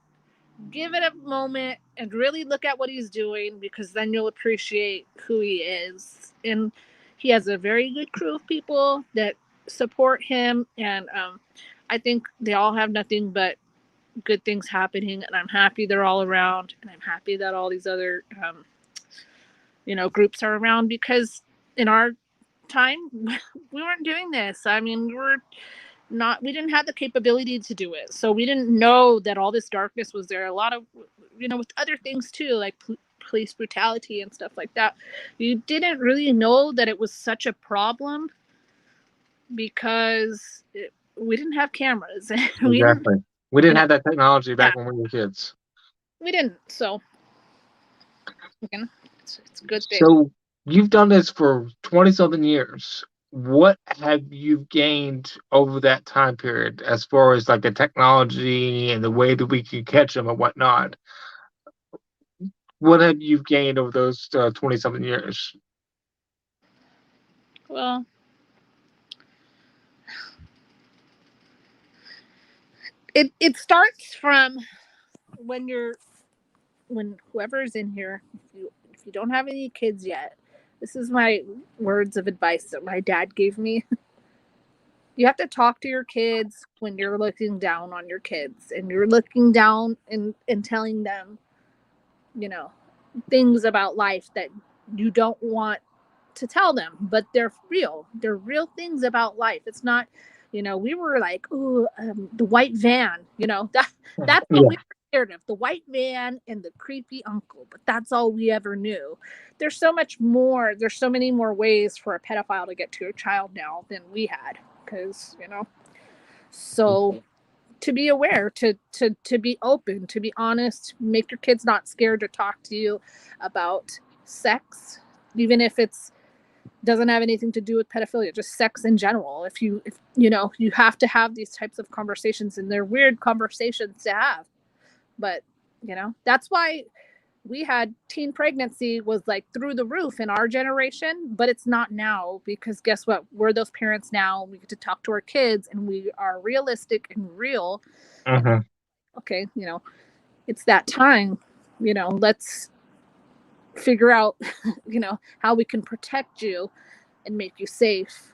give it a moment and really look at what he's doing because then you'll appreciate who he is. And he has a very good crew of people that support him. And I think they all have nothing but good things happening. And I'm happy they're all around. And I'm happy that all these other, groups are around because in our time, we weren't doing this. I mean, we didn't have the capability to do it, so we didn't know that all this darkness was there. A lot of with other things too, like police brutality and stuff like that, you didn't really know that it was such a problem because we didn't have cameras and we didn't, exactly. We you didn't know have that technology yeah, back when we were kids. we didn't. So again, it's a good thing. So you've done this for 20 something years. What have you gained over that time period as far as like the technology and the way that we could catch them and whatnot? What have you gained over those 20 something years? Well, it starts from when whoever's in here, if you don't have any kids yet, this is my words of advice that my dad gave me. You have to talk to your kids when you're looking down on your kids, and you're looking down and telling them, you know, things about life that you don't want to tell them, but they're real. They're real things about life. It's not, we were like, oh, the white van, that's what Yeah. we were scared of, the white van and the creepy uncle, but that's all we ever knew. There's so much more. There's so many more ways for a pedophile to get to your child now than we had, because, so to be aware, to be open, to be honest, make your kids not scared to talk to you about sex, even if it's doesn't have anything to do with pedophilia, just sex in general. If you have to have these types of conversations, and they're weird conversations to have, but that's why we had teen pregnancy was like through the roof in our generation, but it's not now, because guess what? We're those parents now. We get to talk to our kids, and we are realistic and real. And Hmm. okay, it's that time. Let's figure out, how we can protect you and make you safe.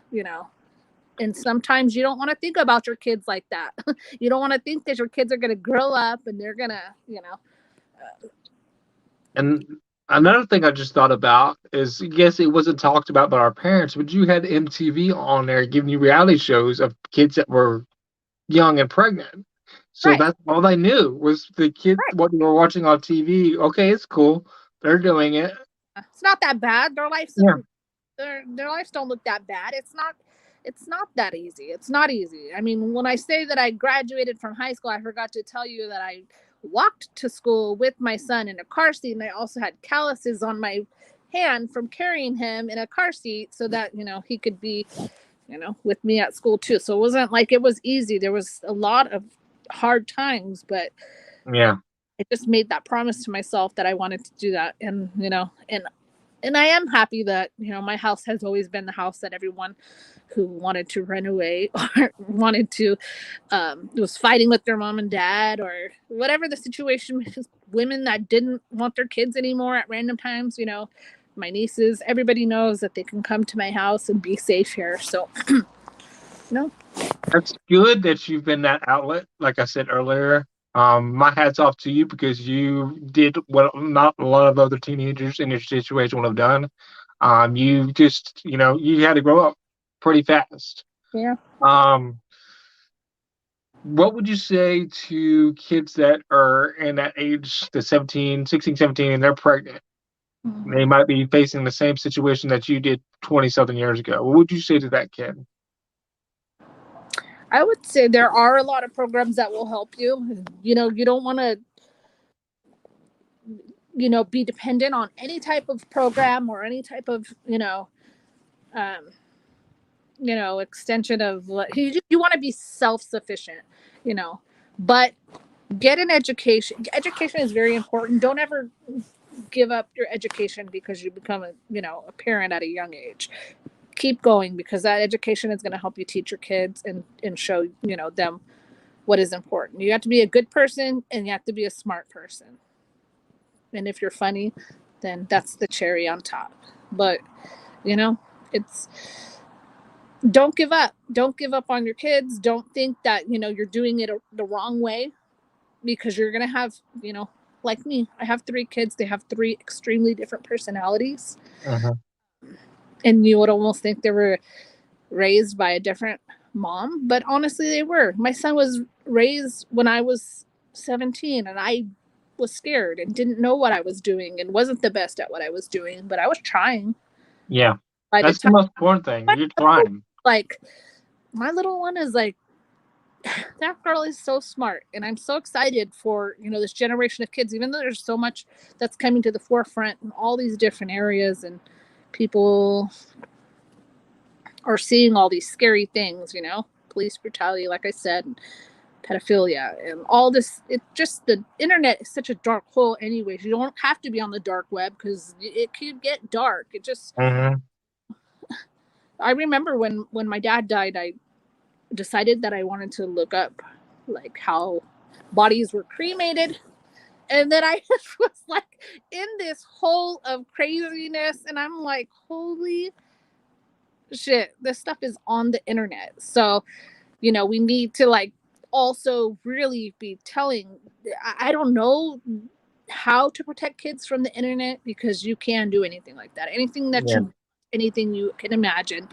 And sometimes you don't want to think about your kids like that. You don't want to think that your kids are going to grow up and they're going to. And another thing I just thought about is, yes, it wasn't talked about by our parents, but you had MTV on there giving you reality shows of kids that were young and pregnant. So Right, that's all they knew was the kid, right. what they were watching on TV. Okay, it's cool. They're doing it. It's not that bad. Their lives Yeah. their lives don't look that bad. It's not that easy. It's not easy. I mean, when I say that I graduated from high school, I forgot to tell you that I walked to school with my son in a car seat, and I also had calluses on my hand from carrying him in a car seat so that, he could be, with me at school too. So it wasn't like it was easy. There was a lot of hard times, but Yeah. I just made that promise to myself that I wanted to do that. And, and I am happy that, my house has always been the house that everyone who wanted to run away or wanted to, was fighting with their mom and dad or whatever the situation was, women that didn't want their kids anymore at random times, my nieces, everybody knows that they can come to my house and be safe here. So, no. That's good that you've been that outlet. Like I said earlier, my hat's off to you because you did what not a lot of other teenagers in your situation would have done. You just, you had to grow up pretty fast. Yeah. Um, what would you say to kids that are in that age, the 17, 16, 17, and they're pregnant? They might be facing the same situation that you did 20 something years ago. What would you say to that kid? I would say there are a lot of programs that will help you. You don't want to, be dependent on any type of program or any type of, um, extension of, you want to be self-sufficient, you know, but get an education. Education is very important. Don't ever give up your education because you become a parent at a young age. Keep going, because that education is going to help you teach your kids and show, them what is important. You have to be a good person and you have to be a smart person. And if you're funny, then that's the cherry on top. But, it's don't give up. Don't give up on your kids. Don't think that, you're doing it the wrong way, because you're going to have, like me, I have 3 kids. They have 3 extremely different personalities. Uh-huh. And you would almost think they were raised by a different mom, but honestly, they were. My son was raised when I was 17, and I was scared and didn't know what I was doing and wasn't the best at what I was doing, but I was trying. Yeah, By the that's the time, most important thing. You're trying. like, my little one is like, that girl is so smart, and I'm so excited for this generation of kids, even though there's so much that's coming to the forefront in all these different areas, and people are seeing all these scary things, police brutality, like I said, pedophilia, and all this. It just, the internet is such a dark hole anyways. You don't have to be on the dark web, because it could get dark. It just, Hmm. I remember when my dad died, I decided that I wanted to look up like how bodies were cremated, and then I just was like in this hole of craziness, and I'm like, holy shit, this stuff is on the internet. So, we need to like also really be telling. I don't know how to protect kids from the internet, because you can do anything like that. Yeah. Anything you can imagine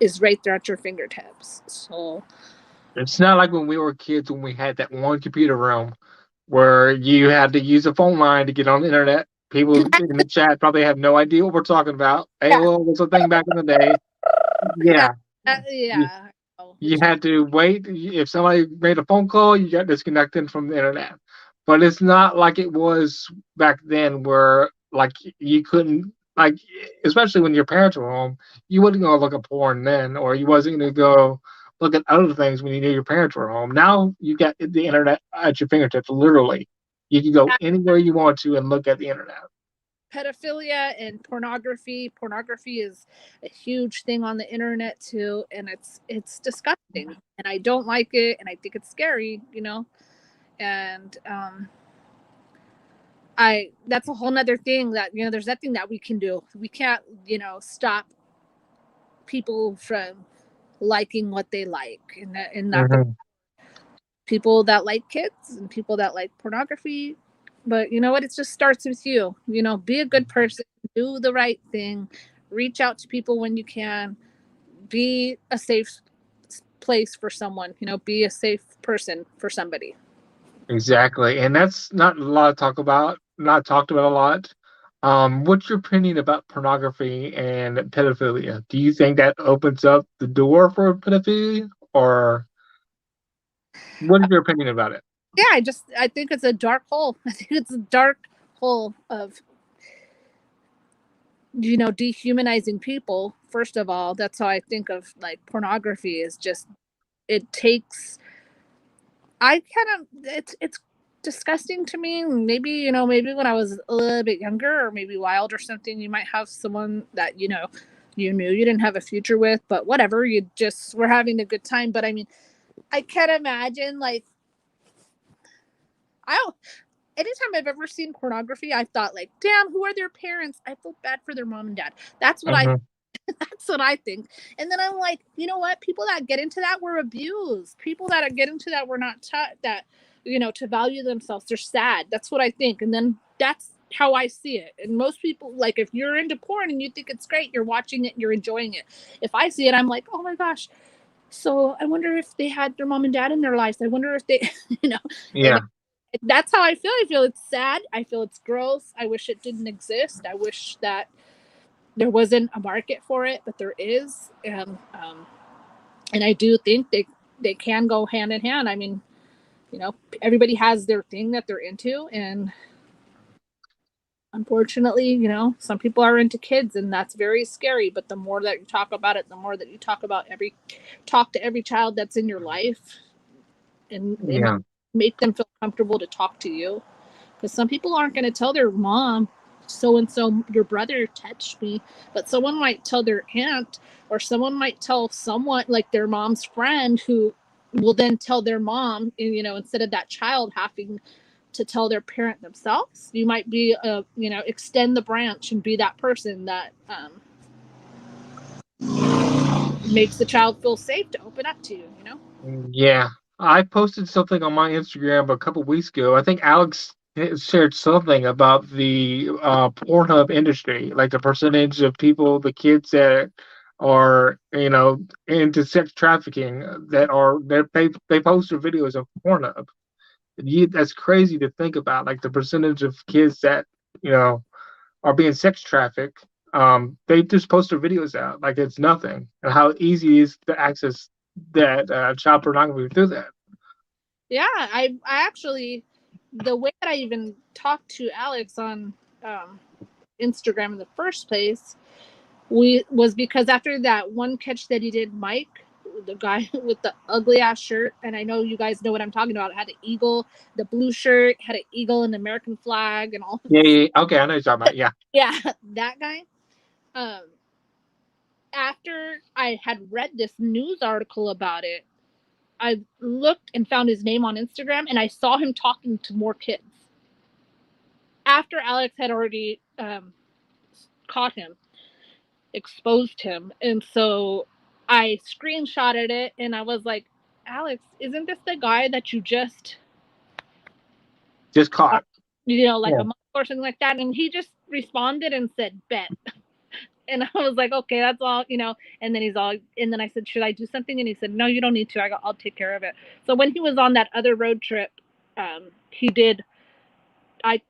is right there at your fingertips. So It's not like when we were kids when we had that one computer room where you had to use a phone line to get on the internet. People in the chat probably have no idea what we're talking about. yeah, AOL was a thing back in the day. yeah, Yeah. You, yeah. you had to wait. If somebody made a phone call, you got disconnected from the internet. But it's not like it was back then where like you couldn't like especially when your parents were home, you wouldn't go look at porn then, or you wasn't gonna go look at other things when you knew your parents were home. Now you got the internet at your fingertips, literally. You can go anywhere you want to and look at the internet. Pedophilia and pornography. Pornography is a huge thing on the internet too, and it's disgusting, and I don't like it, and I think it's scary, and I that's a whole nother thing that there's nothing that we can do. We can't stop people from liking what they like, and not the Mhm. people that like kids and people that like pornography. But you know what? It just starts with you. Be a good person, do the right thing, reach out to people when you can, be a safe place for someone. Be a safe person for somebody. Exactly. And that's not a lot of talk about, not talked about a lot. What's your opinion about pornography and pedophilia? Do you think that opens up the door for pedophilia, or what is your opinion about it? Yeah, I think it's a dark hole. I think it's a dark hole of dehumanizing people. First of all, that's how I think of like pornography, is just it takes I kind of it's disgusting to me. Maybe maybe when I was a little bit younger, or maybe wild or something, you might have someone that you knew you didn't have a future with, but whatever, you just were having a good time. But I mean, I can't imagine, like, I don't anytime I've ever seen pornography, I thought like, damn, who are their parents? I feel bad for their mom and dad. That's what I Mhm. that's what I think. And then I'm like, you know what? People that get into that were abused. People that get into that were not taught that, to value themselves. They're sad. That's what I think. And then that's how I see it. And most people, like, if you're into porn and you think it's great, you're watching it, you're enjoying it. If I see it, I'm like, oh my gosh. So I wonder if they had their mom and dad in their lives. I wonder if they, you know, and Yeah. that's how I feel. I feel it's sad. I feel it's gross. I wish it didn't exist. I wish that there wasn't a market for it, but there is. And I do think they can go hand in hand. I mean, everybody has their thing that they're into, and unfortunately, some people are into kids, and that's very scary. But the more that you talk about it, the more that you talk to every child that's in your life, and Yeah. make them feel comfortable to talk to you. Because some people aren't going to tell their mom, so and so, your brother touched me, but someone might tell their aunt, or someone might tell someone like their mom's friend, who will then tell their mom, instead of that child having to tell their parent themselves. You might be extend the branch and be that person that makes the child feel safe to open up to you. Yeah. I posted something on my Instagram a couple weeks ago. I think Alex shared something about the Pornhub industry, like the percentage of people, the kids that are, into sex trafficking they post their videos of Pornhub. That's crazy to think about, like the percentage of kids that, you know, are being sex trafficked. They just post their videos out like it's nothing, and how easy it is to access that child pornography through that. Yeah, I actually, the way that I even talked to Alex on um, Instagram in the first place, we was because after that one catch that he did, Mike, the guy with the ugly ass shirt, and I know you guys know what I'm talking about. It had an eagle, the blue shirt had an eagle and the American flag and all of Yeah, this. yeah, yeah. Okay, I know you're talking about. Yeah, Yeah, that guy. Um, After I had read this news article about it, I looked and found his name on Instagram, and I saw him talking to more kids after Alex had already caught him. exposed him. And so I screenshotted it and I was like, Alex, isn't this the guy that you just caught. like Yeah. a month or something like that? And he just responded and said, bet. And I was like, okay, that's all, and then and then I said, should I do something? And he said, no, you don't need to. I'll take care of it. So when he was on that other road trip, he did, I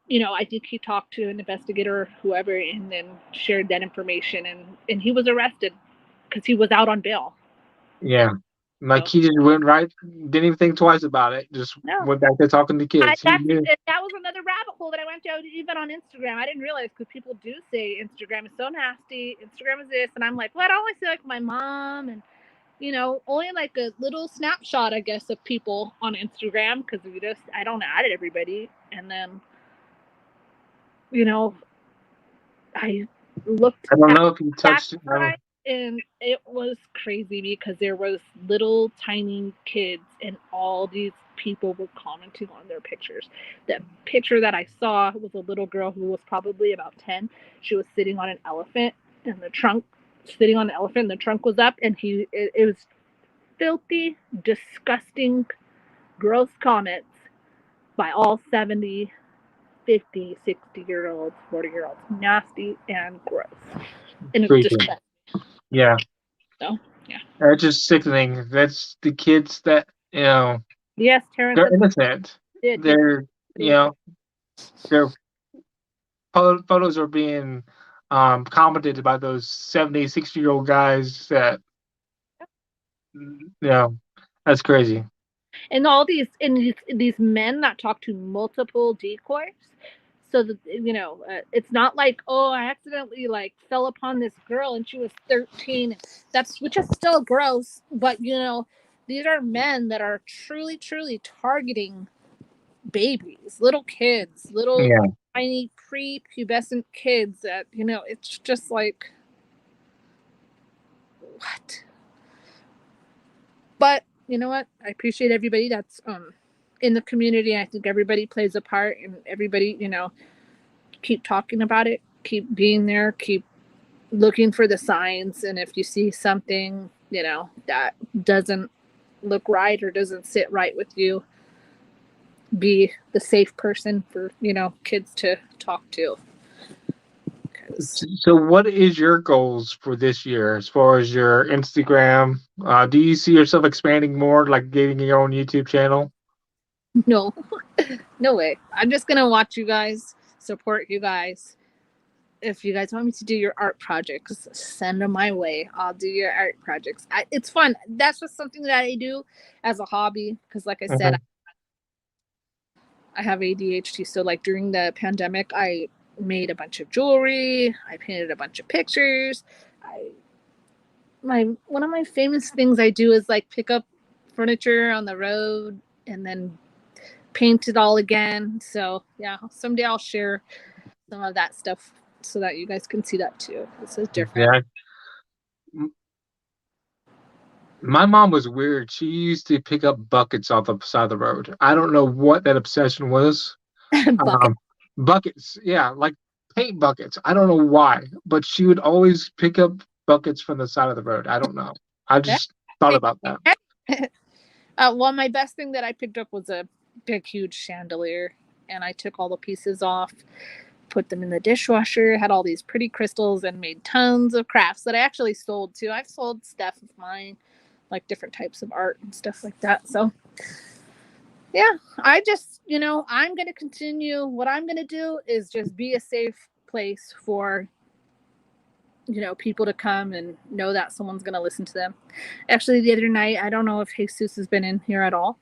think he talked to an investigator or whoever and then shared that information, and he was arrested because he was out on bail. Yeah. Like So, he just went right, didn't even think twice about it. Just no. went back to talking to kids. He knew. That was another rabbit hole that I went down, even on Instagram. I didn't realize, because people do say Instagram is so nasty. Instagram is this, and I'm like, well, I only see like my mom and only like a little snapshot, I guess, of people on Instagram, because I don't add everybody, and then I looked I don't at know if he that touched it. side, and it was crazy because there was little tiny kids and all these people were commenting on their pictures. The picture that I saw was a little girl who was probably about 10. She was sitting on an elephant and the trunk was up, and it was filthy, disgusting, gross comments by all 70, 50, 60-year-olds, 40-year-olds. Nasty and gross. And it's Creepy. disgusting. Yeah. So, yeah. That's just sickening. That's the kids that, Yes, Terrence they're innocent. did. They're, their photos are being commented by those 70, 60-year-old guys that, that's crazy. And all these men that talk to multiple decoys. So that it's not like, oh, I accidentally like fell upon this girl and she was 13. Which is still gross, but these are men that are truly, truly targeting babies, little kids, little Yeah. tiny prepubescent kids. That it's just like, what? But you know what? I appreciate everybody that's in the community. I think everybody plays a part, and everybody, keep talking about it, keep being there, keep looking for the signs, and if you see something, that doesn't look right or doesn't sit right with you, be the safe person for, kids to talk to. So what is your goals for this year as far as your Instagram? Do you see yourself expanding more, like getting your own YouTube channel? No, no way. I'm just going to watch you guys, support you guys. If you guys want me to do your art projects, send them my way. I'll do your art projects. It's fun. That's just something that I do as a hobby. Because like I said, I have ADHD. So like during the pandemic, I made a bunch of jewelry. I painted a bunch of pictures. One of my famous things I do is like pick up furniture on the road and then paint it all again. So yeah, someday I'll share some of that stuff so that you guys can see that too. This is different. Yeah. My mom was weird. She used to pick up buckets off the side of the road. I don't know what that obsession was. Bucket. Buckets, yeah, like paint buckets. I don't know why, but she would always pick up buckets from the side of the road. I don't know. I just thought about that. Well, my best thing that I picked up was a big, huge chandelier, and I took all the pieces off, put them in the dishwasher, had all these pretty crystals, and made tons of crafts that I actually sold too. I've sold stuff of mine, like different types of art and stuff like that. So, yeah, I just, I'm going to continue. What I'm going to do is just be a safe place for people to come and know that someone's going to listen to them. Actually, the other night, I don't know if Jesus has been in here at all,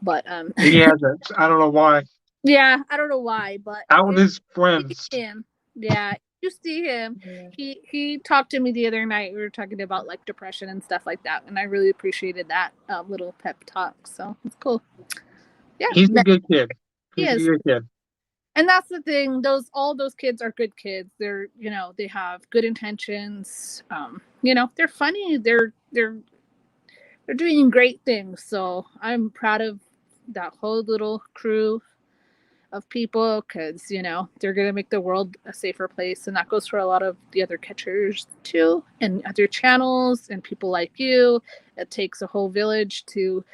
but He hasn't. I don't know why. yeah, I don't know why, but Out with his friends. him. Yeah, you see him. He talked to me the other night. We were talking about like depression and stuff like that, and I really appreciated that little pep talk. So it's cool. Yeah, He's a good kid. He He's is. a good kid. And that's the thing. All those kids are good kids. They're they have good intentions. They're funny. They're doing great things. So I'm proud of that whole little crew. of people because they're going to make the world a safer place, and that goes for a lot of the other catchers too, and other channels and people like you. It takes a whole village to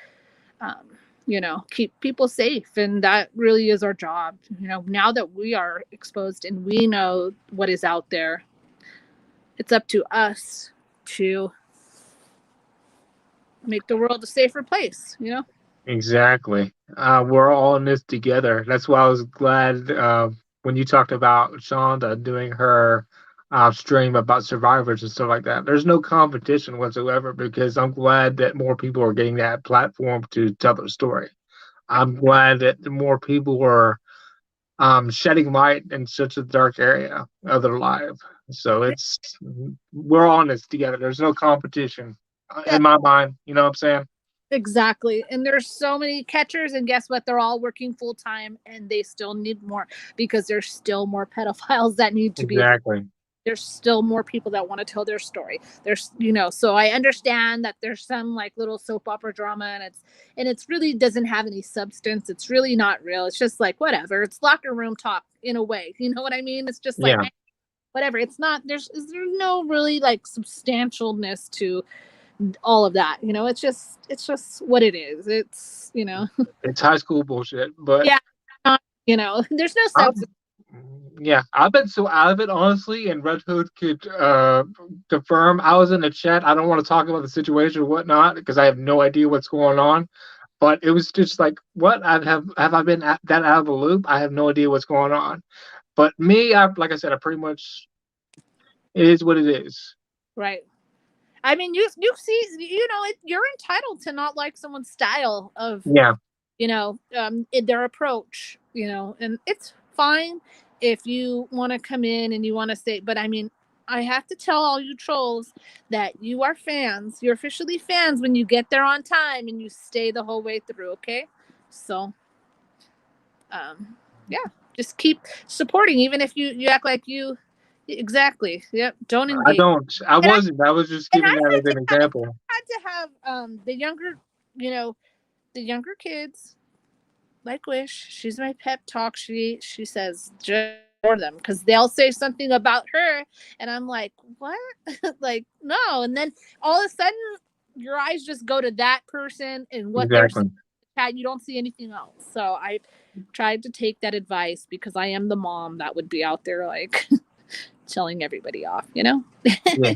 um, keep people safe, and that really is our job. Now that we are exposed and we know what is out there, it's up to us to make the world a safer place. Exactly. We're all in this together. That's why I was glad when you talked about Shonda doing her stream about survivors and stuff like that. There's no competition whatsoever because I'm glad that more people are getting that platform to tell their story. I'm glad that more people are shedding light in such a dark area of their life. So we're all in this together. There's no competition Yeah, in my mind. You know what I'm saying? exactly. And there's so many catchers, and guess what? They're all working full time, and they still need more because there's still more pedophiles that need to be addressed. Exactly. There's still more people that want to tell their story. So I understand that there's some like little soap opera drama, and it's really doesn't have any substance. It's really not real. It's just like whatever. It's locker room talk in a way. You know what I mean? It's just like Yeah. whatever. It's not there's no really like substantialness to all of that. It's just what it is. It's high school bullshit, but Yeah, there's no I'm, substance. yeah, I've been so out of it honestly, and Red Hood could confirm. I was in the chat. I don't want to talk about the situation or whatnot because I have no idea what's going on. But it was just like, what? Have I been that out of the loop? I have no idea what's going on. But me, like I said, I pretty much it is what it is. Right. I mean, you see, you're entitled to not like someone's style of, Yeah, their approach, and it's fine if you want to come in and you want to say, but I mean, I have to tell all you trolls that you are fans. You're officially fans when you get there on time and you stay the whole way through. Okay, so yeah, just keep supporting, even if you act like you exactly. Yep, don't I engage. don't. I And I wasn't. I was just and giving that as an example. had to have you know, the younger kids like Wish. She's my pep talk. She says just for them because they'll say something about her, and I'm like, what? Like no, and then all of a sudden your eyes just go to that person and what they're saying Exactly. in the chat. You don't see anything else. So I tried to take that advice because I am the mom that would be out there like telling everybody off. Yeah.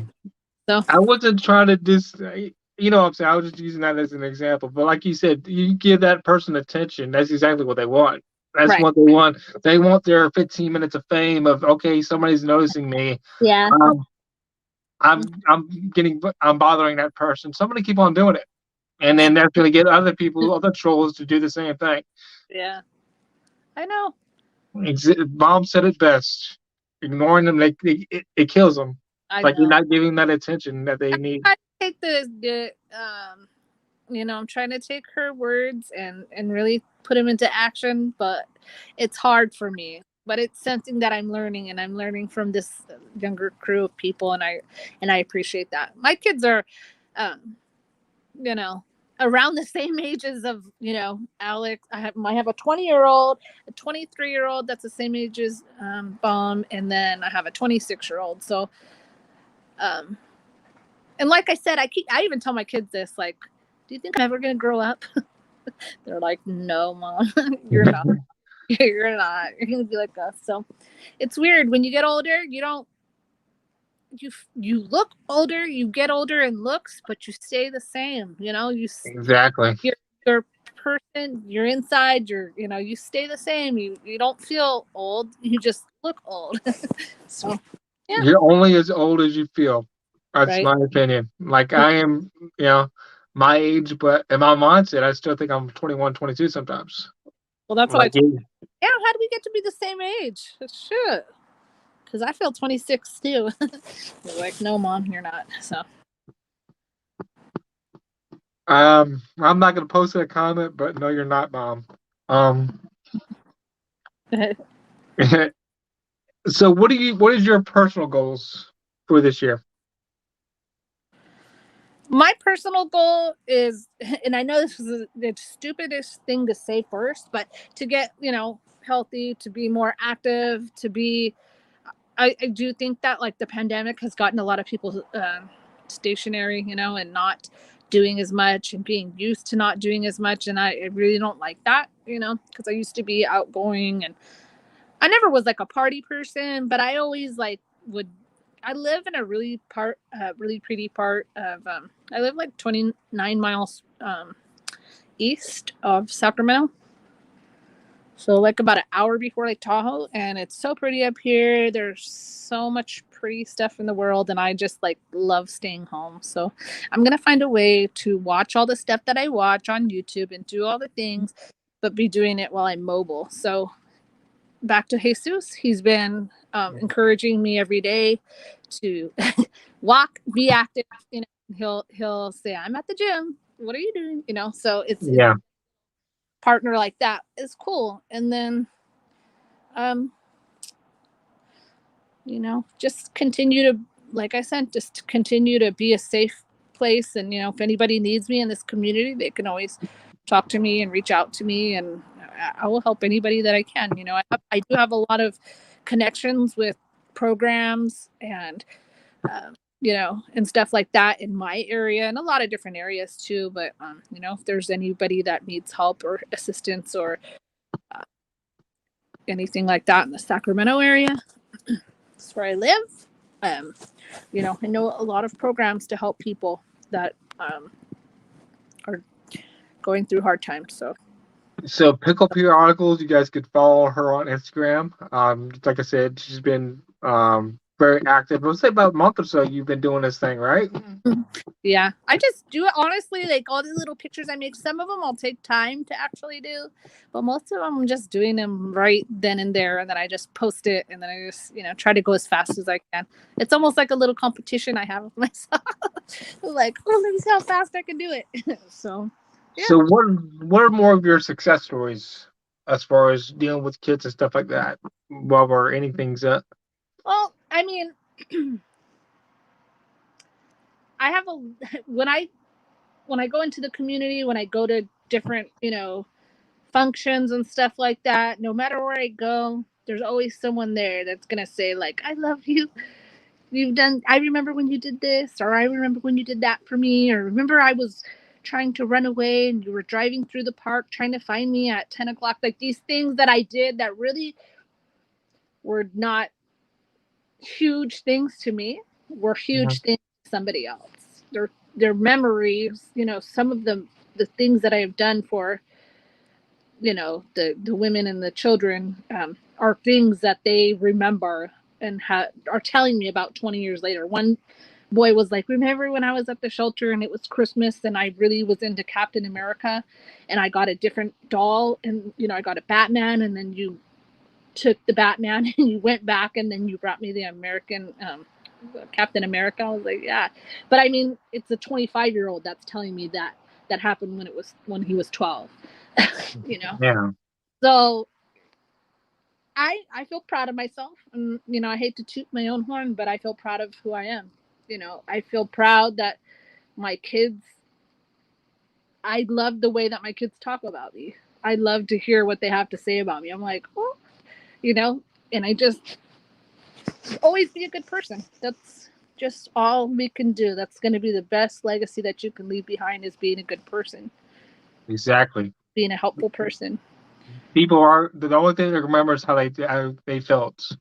So I wasn't trying to you know what I'm saying? I was just using that as an example. But like you said, you give that person attention. That's exactly what they want. That's right, what they want. They want their 15 minutes of fame of, okay, somebody's noticing me. yeah, Um, I'm bothering that person. Somebody keep on doing it. And then that's going to get other people, other trolls to do the same thing. yeah, I know. Mom said it best. Ignoring them, it kills them. I Like you're know. not giving that attention that they need. I take I'm trying to take her words and really put them into action, but it's hard for me. But it's something that I'm learning, and I'm learning from this younger crew of people, and I appreciate that. My kids are, um, you know, around the same ages of Alex. I have a 20-year-old, a 23-year-old that's the same age as Bomb, and then I have a 26-year-old. So um, and like I said, I even tell my kids this, like, do you think I'm ever gonna grow up? They're like, no, mom, you're not. You're not. You're gonna be like us. So it's weird when you get older. You don't. You look older. You get older in looks, but you stay the same. Exactly. You're person. You're inside. You stay the same. You don't feel old. You just look old. So yeah, You're only as old as you feel. That's right. my opinion. Like I am, my age, but in my mindset, I still think I'm 21, 22 sometimes. Well, that's what I Like told. Yeah, how do we get to be the same age? Shit. Because I feel 26 too. They're like, no, mom, you're not. So I'm not gonna post a comment, but no, you're not, mom. Um, so what is your personal goals for this year? my personal goal is, and I know this is the stupidest thing to say first, but to get healthy, to be more active, to be. I do think that like the pandemic has gotten a lot of people stationary, and not doing as much and being used to not doing as much. And I really don't like that, because I used to be outgoing and I never was like a party person, but I always like would. I live in a really pretty part of. I live like 29 miles east of Sacramento, so like about an hour before Lake Tahoe, and it's so pretty up here. There's so much pretty stuff in the world, and I just like love staying home. So I'm gonna find a way to watch all the stuff that I watch on YouTube and do all the things, but be doing it while I'm mobile. So back to Jesus, he's been encouraging me every day to walk, be active. He'll say, "I'm at the gym. What are you doing?" So it's Yeah. partner like that is cool. And then just continue to, like I said, just continue to be a safe place. And if anybody needs me in this community, they can always talk to me and reach out to me, and I will help anybody that I can. I do have a lot of connections with programs and and stuff like that in my area and a lot of different areas too. But if there's anybody that needs help or assistance or anything like that in the Sacramento area, that's where I live. I know a lot of programs to help people that are going through hard times. So Pickle Periodicals, you guys could follow her on Instagram. Like I said, she's been very active. Let's say about a month or so you've been doing this thing, right? Yeah, I just do it honestly. Like all the little pictures I make, some of them I'll take time to actually do, but most of them I'm just doing them right then and there, and then I just post it, and then I just try to go as fast as I can. It's almost like a little competition I have with myself. Like, oh, let me see how fast I can do it. So yeah. So what are more of your success stories as far as dealing with kids and stuff like that? Well, or anything's Well, I mean, I have when I go into the community, when I go to different, functions and stuff like that, no matter where I go, there's always someone there that's going to say like, "I love you. I remember when you did this," or "I remember when you did that for me," or "Remember I was trying to run away and you were driving through the park trying to find me at 10 o'clock." Like these things that I did that really were not huge things to me were huge things to somebody else. Their memories, some of the things that I have done for, the women and the children, are things that they remember and are telling me about 20 years later. One boy was like, "Remember when I was at the shelter and it was Christmas and I really was into Captain America and I got a different doll, and I got a Batman, and then you took the Batman and you went back and then you brought me the American Captain America." I was like, "Yeah," but I mean, it's a 25-year-old that's telling me that happened when he was 12. Yeah. So I feel proud of myself, and I hate to toot my own horn, but I feel proud of who I am. I feel proud that my kids. I love the way that my kids talk about me. I love to hear what they have to say about me. I'm like, oh, and I just always be a good person. That's just all we can do. That's going to be the best legacy that you can leave behind, is being a good person, Exactly. being a helpful person. People are the only thing they remember is how they felt,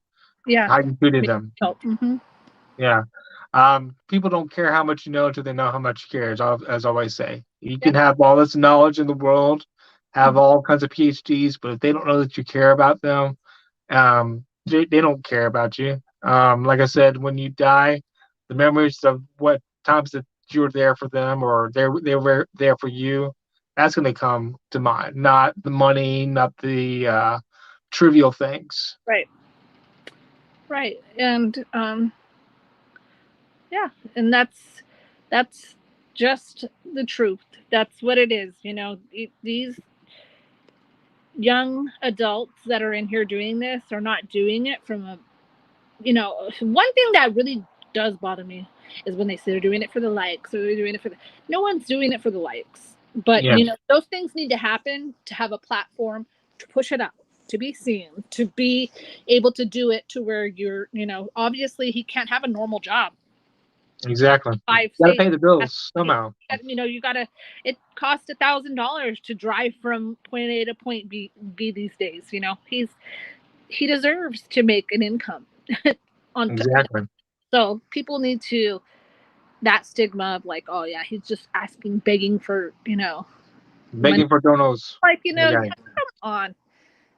Yeah. how you treated them. Mm-hmm. Yeah. People don't care how much you know until they know how much you care. As I always say, you Yep. can have all this knowledge in the world, have all kinds of PhDs, but if they don't know that you care about them, they don't care about you. Like I said, when you die, the memories of what times that you were there for them or they were there for you, that's going to come to mind. Not the money, not the trivial things. Right. Right. And yeah, and that's just the truth. That's what it is. These young adults that are in here doing this are not doing it from a, one thing that really does bother me is when they say they're doing it for the likes, or they're doing it for no one's doing it for the likes. But Yeah. those things need to happen to have a platform to push it out. to be seen, to be able to do it to where you're, obviously he can't have a normal job. Exactly. Five Got to states. pay the bills somehow. You gotta. It costs $1,000 to drive from point A to point B these days. He deserves to make an income. Exactly. So people need to, that stigma of like, oh yeah, he's just begging for money. Begging for donos. Like Yeah. come on,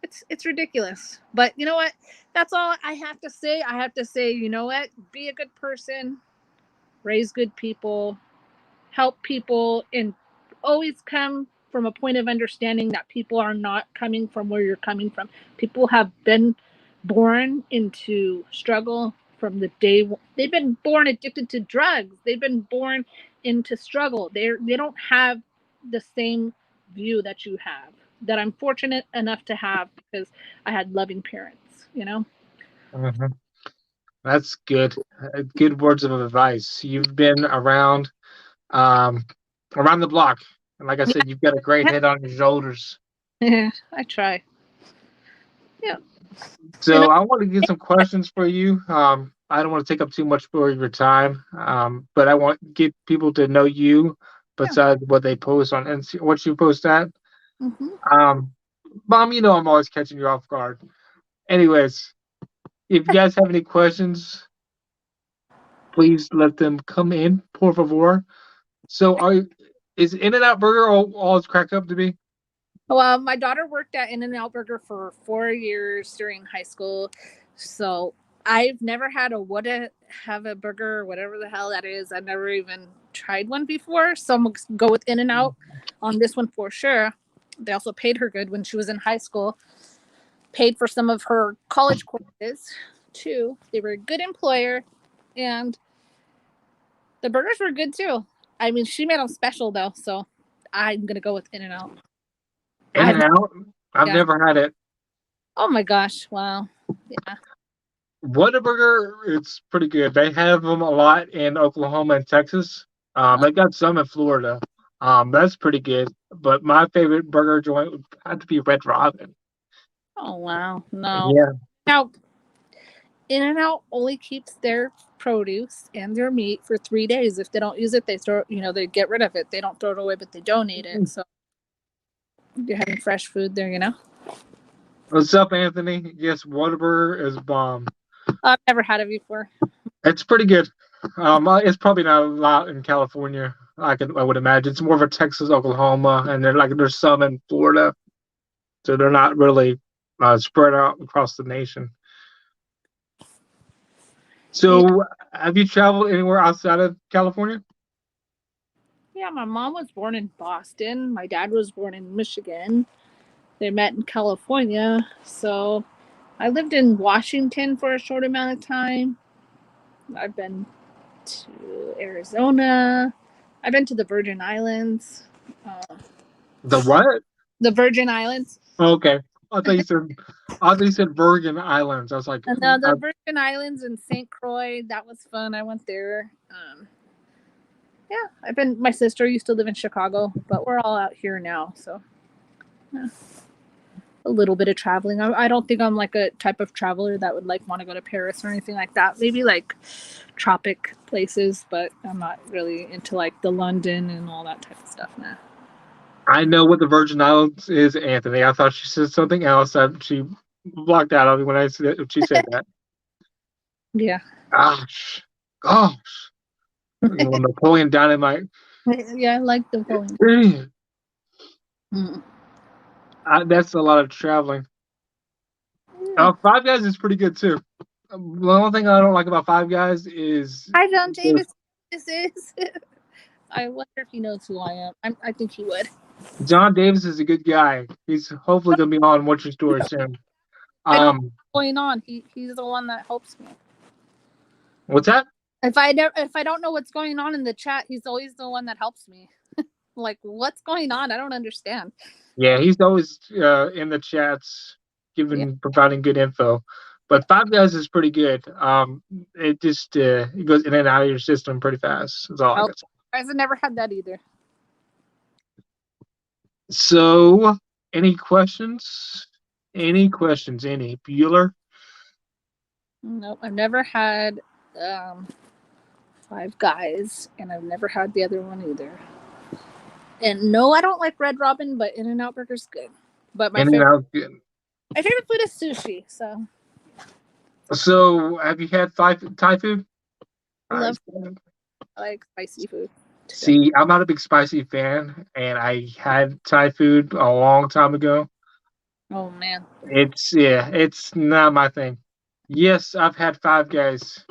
it's ridiculous. But you know what? That's all I have to say. I have to say, you know what? Be a good person, raise good people, help people, and always come from a point of understanding that people are not coming from where you're coming from. People have been born into struggle from the day they've been born addicted to drugs. They've been born into struggle. They don't have the same view that you have, that I'm fortunate enough to have, because I had loving parents. Hmm. That's good. Good words of advice. You've been um, around the block. And like I said, you've got a great head on your shoulders. Yeah, I try. Yeah. And So I want to get some questions for you. I don't want to take up too much more of your time, but I want to get people to know you yeah. besides what they post on what you post at. Hmm. Um, Mom, I'm always catching you off guard. Anyways, if you guys have any questions, please let them come in, por favor. So, is In-N-Out Burger all it's cracked up to be? Well, my daughter worked at In-N-Out Burger for 4 years during high school, so I've never had a have a burger, whatever the hell that is. I've never even tried one before, so I'm gonna go with In-N-Out on this one for sure. They also paid her good when she was in high school. Paid for some of her college courses too. They were a good employer, and the burgers were good too. I mean, she made them special though, so I'm gonna go with In-N-Out. I've In-N-Out? I've yeah. never had it. Oh my gosh! Wow. Yeah. Whataburger, it's pretty good. They have them a lot in Oklahoma and Texas. They got some in Florida. That's pretty good. But my favorite burger joint would have to be Red Robin. Oh wow. No. Yeah. Now, In-N-Out only keeps their produce and their meat for 3 days. If they don't use it, they throw. They get rid of it. They don't throw it away, but they donate it. So you're having fresh food there. What's up, Anthony? Yes, Whataburger is bomb. I've never had it before. It's pretty good. It's probably not a lot in California. I would imagine it's more of a Texas, Oklahoma, and there's some in Florida, so they're not really spread out across the nation. Yeah. So, have you traveled anywhere outside of California? Yeah. My mom was born in Boston. My dad was born in Michigan. They met in California. So I lived in Washington for a short amount of time. I've been to Arizona. I've been to the Virgin Islands. Uh, The what? the Virgin Islands. Okay, I thought you said Virgin Islands. I was like, And the Virgin Islands in St. Croix. That was fun. I went there. Yeah, my sister used to live in Chicago, but we're all out here now. So yeah, a little bit of traveling. I don't think I'm like a type of traveler that would like want to go to Paris or anything like that. Maybe like tropic places, but I'm not really into like the London and all that type of stuff now. I know what the Virgin Islands is, Anthony. I thought she said something else. She blocked out on me when she said that. Yeah. Gosh, gosh. Napoleon Dynamite. Yeah, I like the Napoleon. Dang. Mm. That's a lot of traveling. Yeah. Five Guys is pretty good too. The only thing I don't like about Five Guys is Hi, John Davis. This is. I wonder if he knows who I am. I think he would. John Davis is a good guy. He's hopefully going to be on What's Your Story soon. I know what's going on. He's the one that helps me. What's that? If I don't know what's going on in the chat, he's always the one that helps me. Like, what's going on? I don't understand. Yeah, he's always in the chats, providing good info. But Five Guys is pretty good. It just it goes in and out of your system pretty fast. That's all I got. I've never had that either. So, any questions? Any questions? Any Bueller? Nope, I've never had um, Five Guys, and I've never had the other one either. And no, I don't like Red Robin, but In-N-Out Burger's good. But In and out. my favorite food is sushi. So So, have you had Thai food? I love I I like spicy food too. see. I'm not a big spicy fan, and I had Thai food a long time ago. Oh man. It's not my thing. Yes, I've had Five Guys.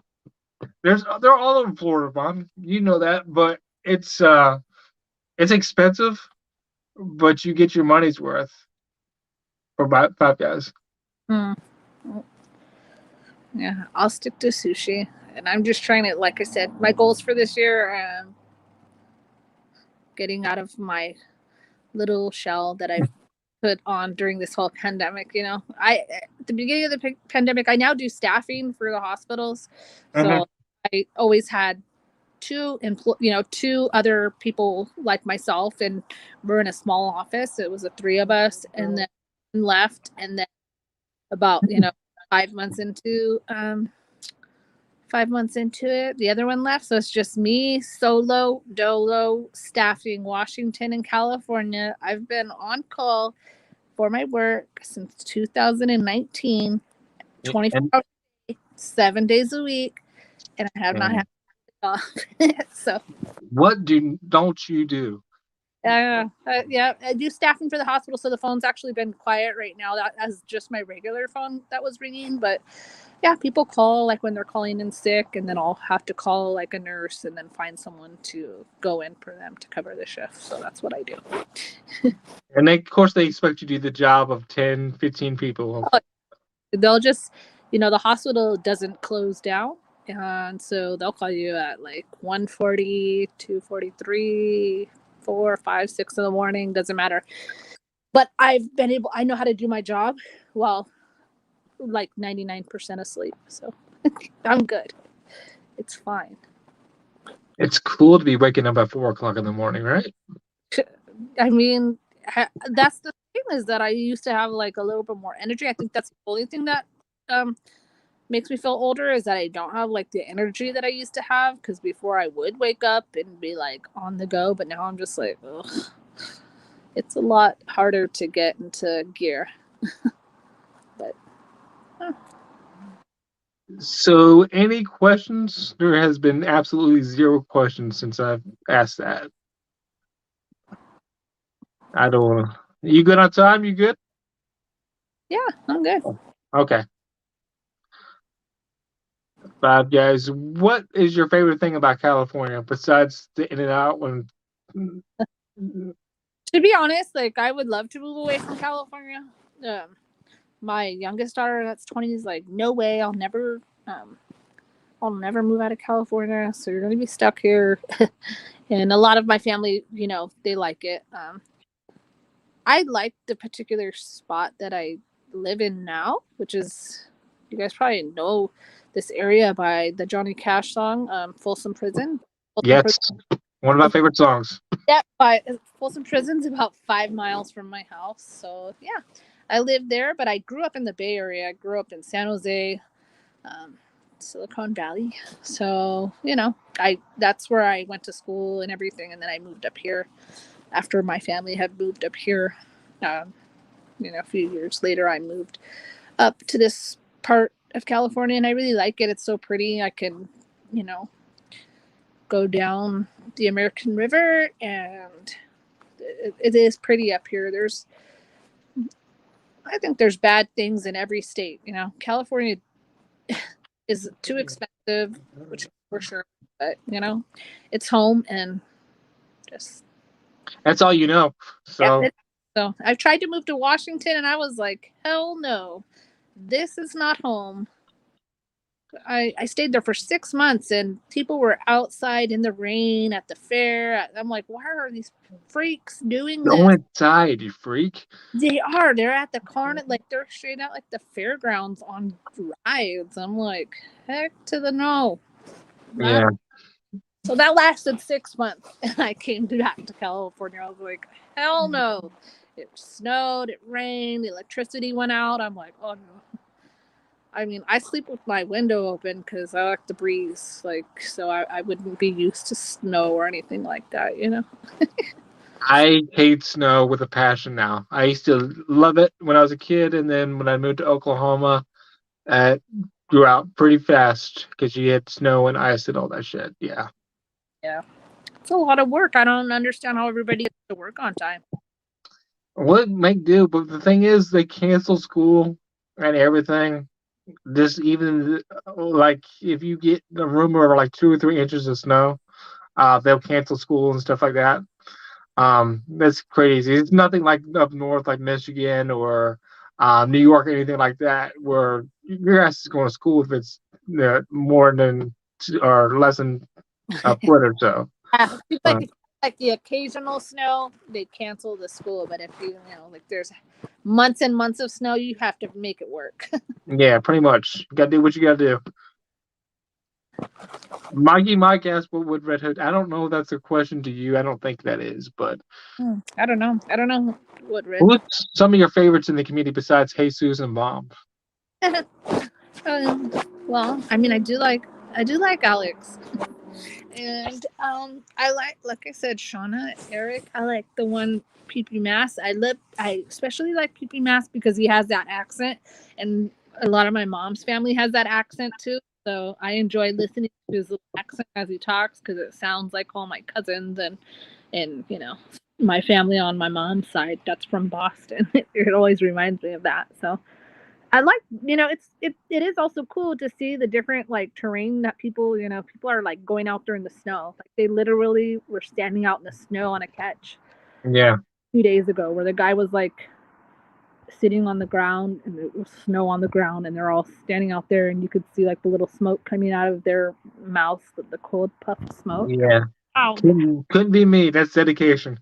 They're all over Florida, Mom. You know that, but it's expensive, but you get your money's worth for Five Guys. Hmm. Yeah, I'll stick to sushi. And I'm just trying to, like I said, my goals for this year getting out of my little shell that I've put on during this whole pandemic. I at the beginning of the pandemic, I now do staffing for the hospitals. Hmm. So I always had two other people like myself, and we're in a small office. It was the three of us, and then left, and then about 5 months into 5 months into it, the other one left. So it's just me, solo, dolo, staffing Washington and California. I've been on call for my work since 2019, 24 And hours, 7 days a week, and I have not had and off. So, what don't you do? yeah, I do staffing for the hospital. So the phone's actually been quiet right now. That as just my regular phone that was ringing, but yeah, people call like when they're calling in sick, and then I'll have to call like a nurse and then find someone to go in for them to cover the shift. So that's what I do. And of course, they expect you to do the job of 10, 15 people. They'll just, the hospital doesn't close down. And so they'll call you at like 1:40, 2:43, 4, 5, 6 in the morning, doesn't matter. But I know how to do my job while like 99% asleep. So I'm good. It's fine. It's cool to be waking up at 4 o'clock in the morning, right? I mean, that's the thing, is that I used to have like a little bit more energy. I think that's the only thing that um, makes me feel older, is that I don't have like the energy that I used to have. Because before I would wake up and be like on the go, but now I'm just like, ugh, it's a lot harder to get into gear. But So, any questions? There has been absolutely zero questions since I've asked that. I don't. You good on time? You good? yeah, I'm good. Okay. Five Guys. What is your favorite thing about California besides the In and Out? When To be honest, like I would love to move away from California. My youngest daughter, that's 20, is like, no way, I'll never move out of California. So you're gonna be stuck here. And a lot of my family, they like it. I like the particular spot that I live in now, which is, you guys probably know this area by the Johnny Cash song, Folsom Prison. Folsom yes, Prison. one of my favorite songs. Yeah, but Folsom Prison's about 5 miles from my house. So yeah, I live there, but I grew up in the Bay Area. I grew up in San Jose, um, Silicon Valley. So I that's where I went to school and everything, and then I moved up here after my family had moved up here. Um, a few years later, I moved up to this part of California, and I really like it. It's so pretty. I can, you know, go down the American River, and it is pretty up here. I think there's bad things in every state. California is too expensive, which for sure, but it's home, and just That's all you know. yep. So So I've tried to move to Washington, and I was like, hell no, this is not home. I stayed there for 6 months, and people were outside in the rain at the fair. I'm like, why are these freaks doing go this? inside, you freak. They are. They're at the carnival, like they're straight out like the fairgrounds on rides. I'm like, heck to the no. Not Yeah. so that lasted 6 months, and I came back to California. I was like, hell no, it snowed, it rained, the electricity went out. I'm like, oh no. I mean, I sleep with my window open because I like the breeze, like, so I wouldn't be used to snow or anything like that, you know? I hate snow with a passion now. I used to love it when I was a kid, and then when I moved to Oklahoma, it grew out pretty fast because you had snow and ice and all that shit. Yeah. Yeah. It's a lot of work. I don't understand how everybody gets to work on time. What make do, but the thing is, they cancel school and everything. This even like if you get a rumor of like 2 or 3 inches of snow, they'll cancel school and stuff like that. That's crazy. It's nothing like up north, like Michigan or New York or anything like that, where your ass is going to school if it's more than or less than a foot or so. Yeah, it's Uh, like the occasional snow, they cancel the school. But if you know, like there's months and months of snow, you have to make it work. yeah, pretty much. You gotta do what you gotta do. Mikey Mike asked what would Red Hood. I don't know if that's a question to you. I don't think that is, but I don't know. I don't know what red. what's some of your favorites in the community besides Jesus and Bomb? um, well, I mean, I do like Alex, and like I said, Shauna, Eric. I like the one PP Mass. I especially like PP Mass because he has that accent, and a lot of my mom's family has that accent too. So I enjoy listening to his little accent as he talks because it sounds like all my cousins and you know my family on my mom's side that's from Boston. It always reminds me of that. So I like, it is also cool to see the different like terrain that people are like going out there in the snow. Like they literally were standing out in the snow on a catch Yeah, 2 days ago where the guy was like sitting on the ground and there was snow on the ground and they're all standing out there and you could see like the little smoke coming out of their mouths, the cold puff of smoke. yeah. Oh, Couldn't be me. That's dedication.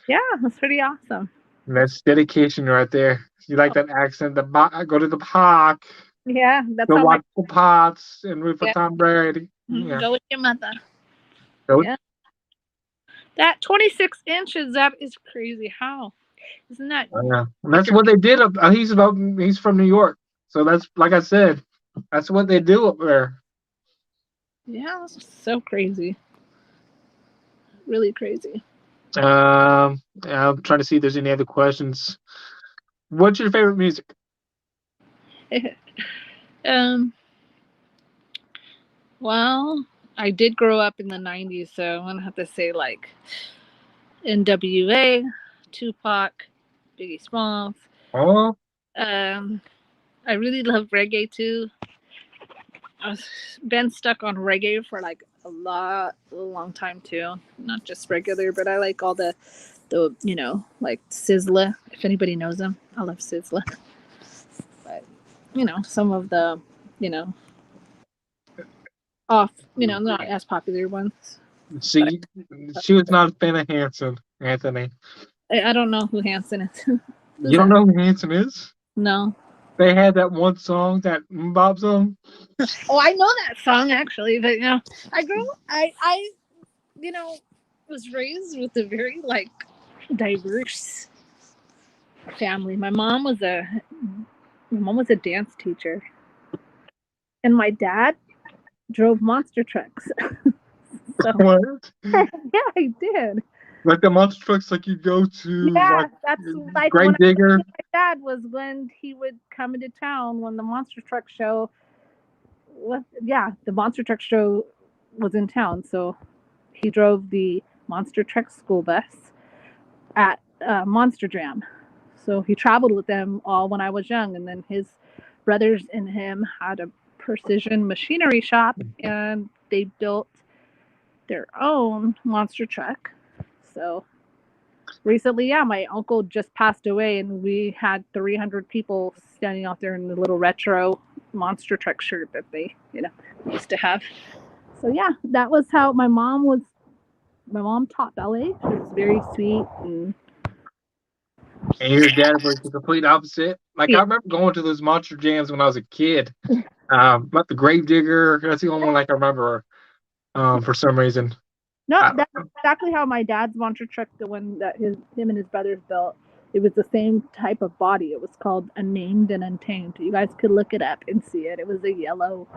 yeah, that's pretty awesome. That's dedication right there. You like that accent? I go to the park, Yeah, that's go how my watch the pots, and root for yeah, Tom Brady. Yeah. go with your mother. So, Yeah. That 26 inches, that is crazy. How? Isn't that yeah. And like that's what they did up. He's from New York, so that's like I said. That's what they do up there. yeah, that's so crazy. Really crazy. I'm trying to see if there's any other questions. What's your favorite music? um, well, I did grow up in the 90s, so I'm going to have to say like NWA, Tupac, Biggie Smalls. Oh, Um, I really love reggae too. I've been stuck on reggae for like a long time too. Not just regular, but I like all the like Sizzla. If anybody knows them, I love Sizzla. But some of the you know not as popular ones. But see, she was not a fan of Hanson, Anthony. I don't know who Hanson is. Who's You don't that? know who Hanson is? No. They had that one song, that Bob song. Oh, I know that song actually, but I grew. I was raised with a very like diverse family. My mom was a dance teacher, and my dad drove monster trucks. So What? yeah, I did. Like the monster trucks, like you go to Yeah, like that's like when Grave I Digger. my dad was when he would come into town when the monster truck show was. Yeah, the monster truck show was in town, so he drove the monster truck school bus at Monster Jam. So he traveled with them all when I was young, and then his brothers and him had a precision machinery shop, and they built their own monster truck. So recently, yeah, my uncle just passed away, and we had 300 people standing out there in the little retro monster truck shirt that they, used to have. So yeah, that was how my mom was. My mom taught ballet. She was very sweet and And your dad was the complete opposite. Like yeah. I remember going to those monster jams when I was a kid. But the Grave Digger, that's the only one like I remember. For some reason. No, I, that's exactly how my dad's monster truck, the one that him and his brothers built. It was the same type of body. It was called Unnamed and Untamed. You guys could look it up and see it. It was a yellow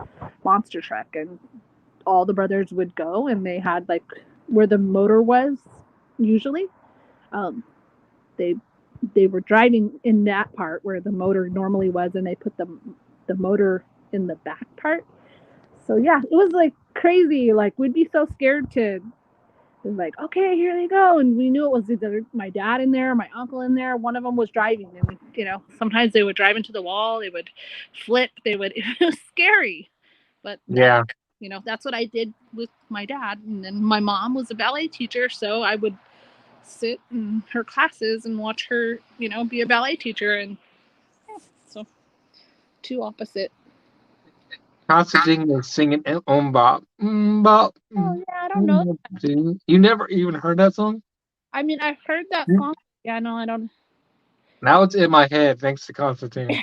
monster truck, and all the brothers would go, and they had like where the motor was usually. Um, they they were driving in that part where the motor normally was, and they put the motor in the back part. So yeah, it was like crazy. Like we'd be so scared to like, okay, here they go, and we knew it was either my dad in there, my uncle in there. One of them was driving, and sometimes they would drive into the wall, they would flip, they would. It was scary, but Yeah. that's what I did with my dad, and then my mom was a ballet teacher, so I would sit in her classes and watch her, be a ballet teacher, and yeah, so two opposite. Constantine was singing Bop. Bop. Oh yeah, I don't know. You never even heard that song? I mean, I've heard that song. Yeah, no, I don't. Now it's in my head thanks to Constantine.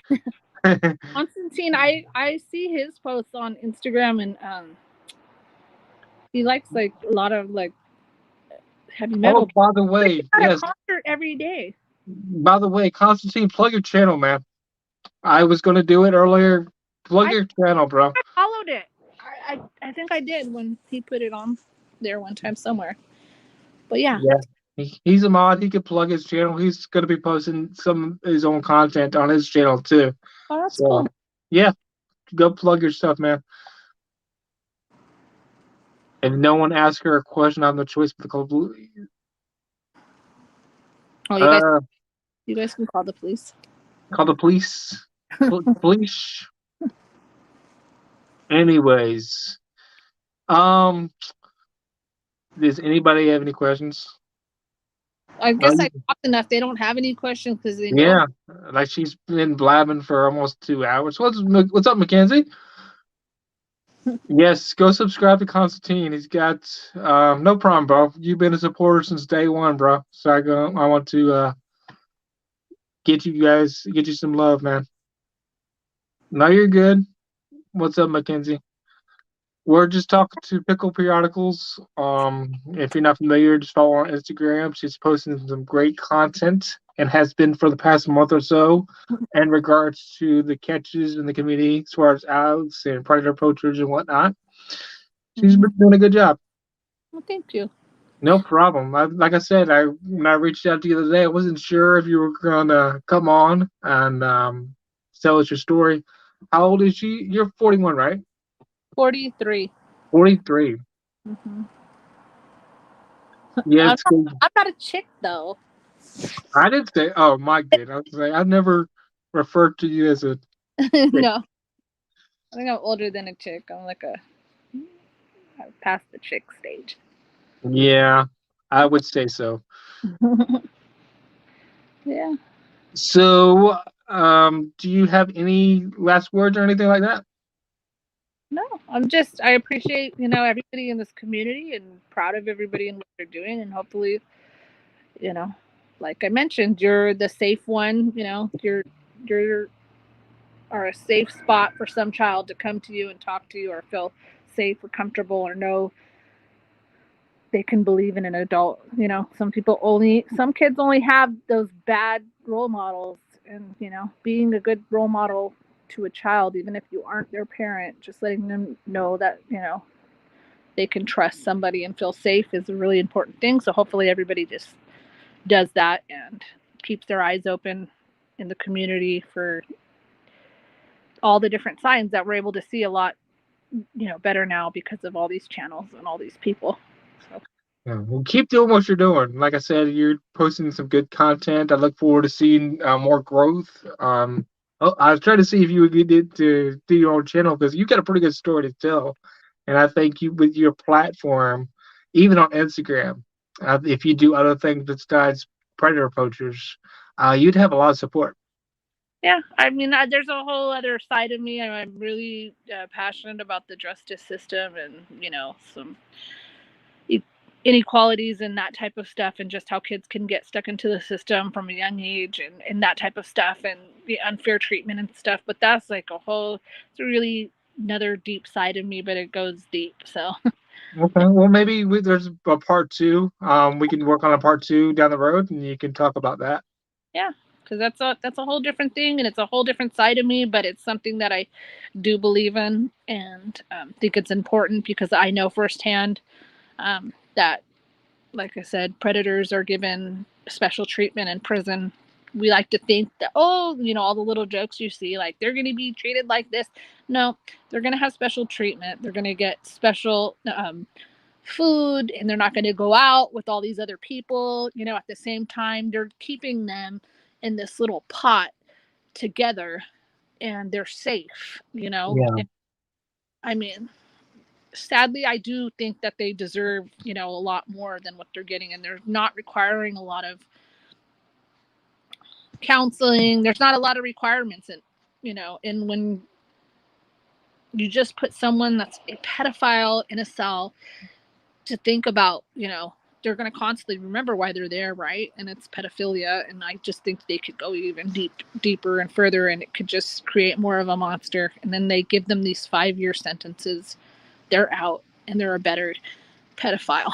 Constantine, I see his posts on Instagram, and he likes like a lot of like heavy Oh, metal. by the way, At a yes. concert every day. By the way, Constantine, plug your channel, man. I was gonna do it earlier. Plug I, your channel, bro. I followed it. I think I did when he put it on there one time somewhere. But yeah. Yeah. He's a mod. He could plug his channel. He's gonna be posting some of his own content on his channel too. Oh, that's So cool. yeah, go plug your stuff, man. If no one asks her a question, I have no choice but to call blue. Oh, you guys can call the police. Call the police. Police. Anyways, um, does anybody have any questions? I guess I talked enough. They don't have any questions because they know. Yeah, like she's been blabbing for almost 2 hours. What's up, Mackenzie? Yes, go subscribe to Constantine. He's got no problem, bro. You've been a supporter since day one, bro. So I want to get you some love, man. No, you're good. What's up, Mackenzie? We're just talking to Pickle Periodicals. If you're not familiar, just follow her on Instagram. She's posting some great content and has been for the past month or so in regards to the catches in the community as far as outs and predator poachers and whatnot. She's been doing a good job. Well, thank you. No problem. Like I said, when I reached out to you the other day, I wasn't sure if you were gonna come on and tell us your story. How old is she? You're 41, right? 43. 43. Mm-hmm. Yeah, I'm not a chick though. I didn't say. Oh, Mike did. I was like, I've never referred to you as a. No, I think I'm older than a chick. I'm like past the chick stage. Yeah, I would say so. Yeah. So, do you have any last words or anything like that? No, I appreciate, everybody in this community and proud of everybody and what they're doing. And hopefully, you know, like I mentioned, you're the safe one, you're are a safe spot for some child to come to you and talk to you or feel safe or comfortable or know they can believe in an adult. Some kids only have those bad role models, and being a good role model to a child, even if you aren't their parent, just letting them know that they can trust somebody and feel safe is a really important thing. So hopefully everybody just does that and keeps their eyes open in the community for all the different signs that we're able to see a lot better now because of all these channels and all these people. So. Yeah, well, keep doing what you're doing. Like I said, you're posting some good content. I look forward to seeing more growth. I was trying to see if you would get to do your own channel because you got a pretty good story to tell, and I think you with your platform, even on Instagram, if you do other things besides predator poachers, you'd have a lot of support. Yeah, I mean, there's a whole other side of me. I'm really passionate about the justice system and some inequalities and that type of stuff, and just how kids can get stuck into the system from a young age, and that type of stuff, and the unfair treatment and stuff. But that's like it's a really another deep side of me, but it goes deep. So. Okay, well maybe there's a part two. We can work on a part two down the road, and you can talk about that. Yeah, because that's a whole different thing, and it's a whole different side of me. But it's something that I do believe in, and think it's important because I know firsthand that, like I said, predators are given special treatment in prison. We like to think that, oh, all the little jokes you see, like they're going to be treated like this. No, they're going to have special treatment. They're going to get special food, and they're not going to go out with all these other people. At the same time, they're keeping them in this little pot together, and they're safe. Yeah. I mean, sadly, I do think that they deserve, a lot more than what they're getting, and they're not requiring a lot of counseling. There's not a lot of requirements, and when you just put someone that's a pedophile in a cell to think about, they're going to constantly remember why they're there, right? And it's pedophilia, and I just think they could go even deeper and further, and it could just create more of a monster. And then they give them these 5-year sentences. They're out, and they're a better pedophile.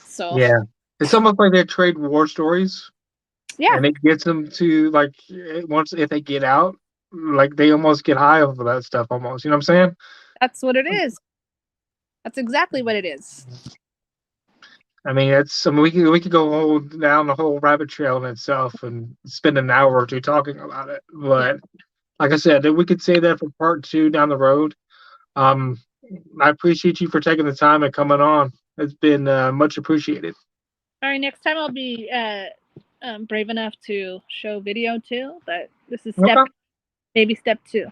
So Yeah. It's almost like they trade war stories, yeah, and it gets them to like once if they get out, like they almost get high off of that stuff almost. You know what I'm that's what it is. That's exactly what it is. saying? I mean, we could go down the whole rabbit trail in itself and spend an hour or two talking about it. Yeah. But like I said, we could say that for part two down the road. Um, I appreciate you for taking the time and coming on. It's been much appreciated. All right, next time I'll be brave enough to show video too, but this is Okay. maybe step 2.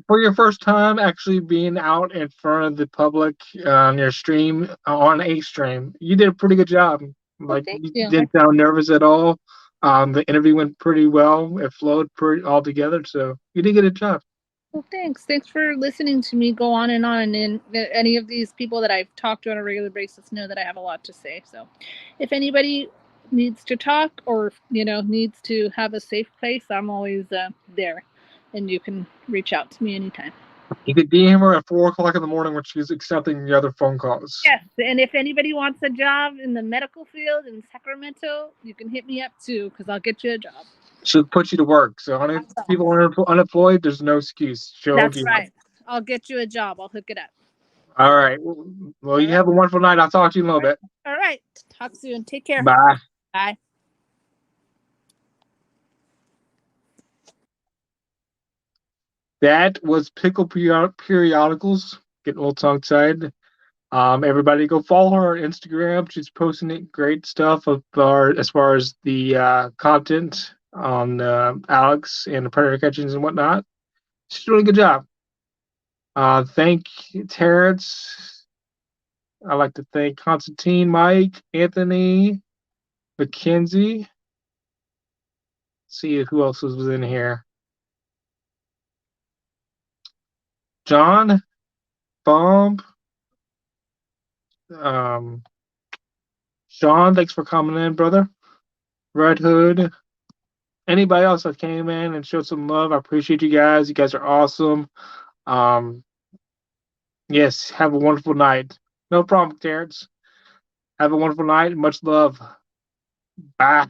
For your first time actually being out in front of the public on your stream on a stream, you did a pretty good job. Well, Like thank you you. didn't sound nervous at all. The interview went pretty well. It flowed pretty all together, so you did a good job. Well, thanks. Thanks for listening to me go on and on. And any of these people that I've talked to on a regular basis know that I have a lot to say. So, if anybody needs to talk or needs to have a safe place, I'm always there, and you can reach out to me anytime. You could DM her at 4 o'clock in the morning when she's accepting the other phone calls. Yes, and if anybody wants a job in the medical field in Sacramento, you can hit me up too, because I'll get you a job. She'll put you to work. So if people are unemployed, there's no excuse. She'll hook That's you up. right. I'll get you a job. I'll hook it up. All right. Well, All you right. have a wonderful night. I'll talk to you in a little bit. All right. Talk soon. Take care. Bye. Bye. That was Pickle Periodicals. Getting a little tongue tied. Everybody go follow her on Instagram. She's posting great stuff as far as the content on Alex and the predator catchings and whatnot. She's doing a good job. Thank Terrence. I'd like to thank Constantine, Mike, Anthony, Mackenzie. See who else was in here. John, Bomb, um, Sean, thanks for coming in, brother. Red Hood. Anybody else that came in and showed some love, I appreciate you guys. You guys are awesome. Um, yes, have a wonderful night. No problem, Terrence. Have a wonderful night. Much love. Bye.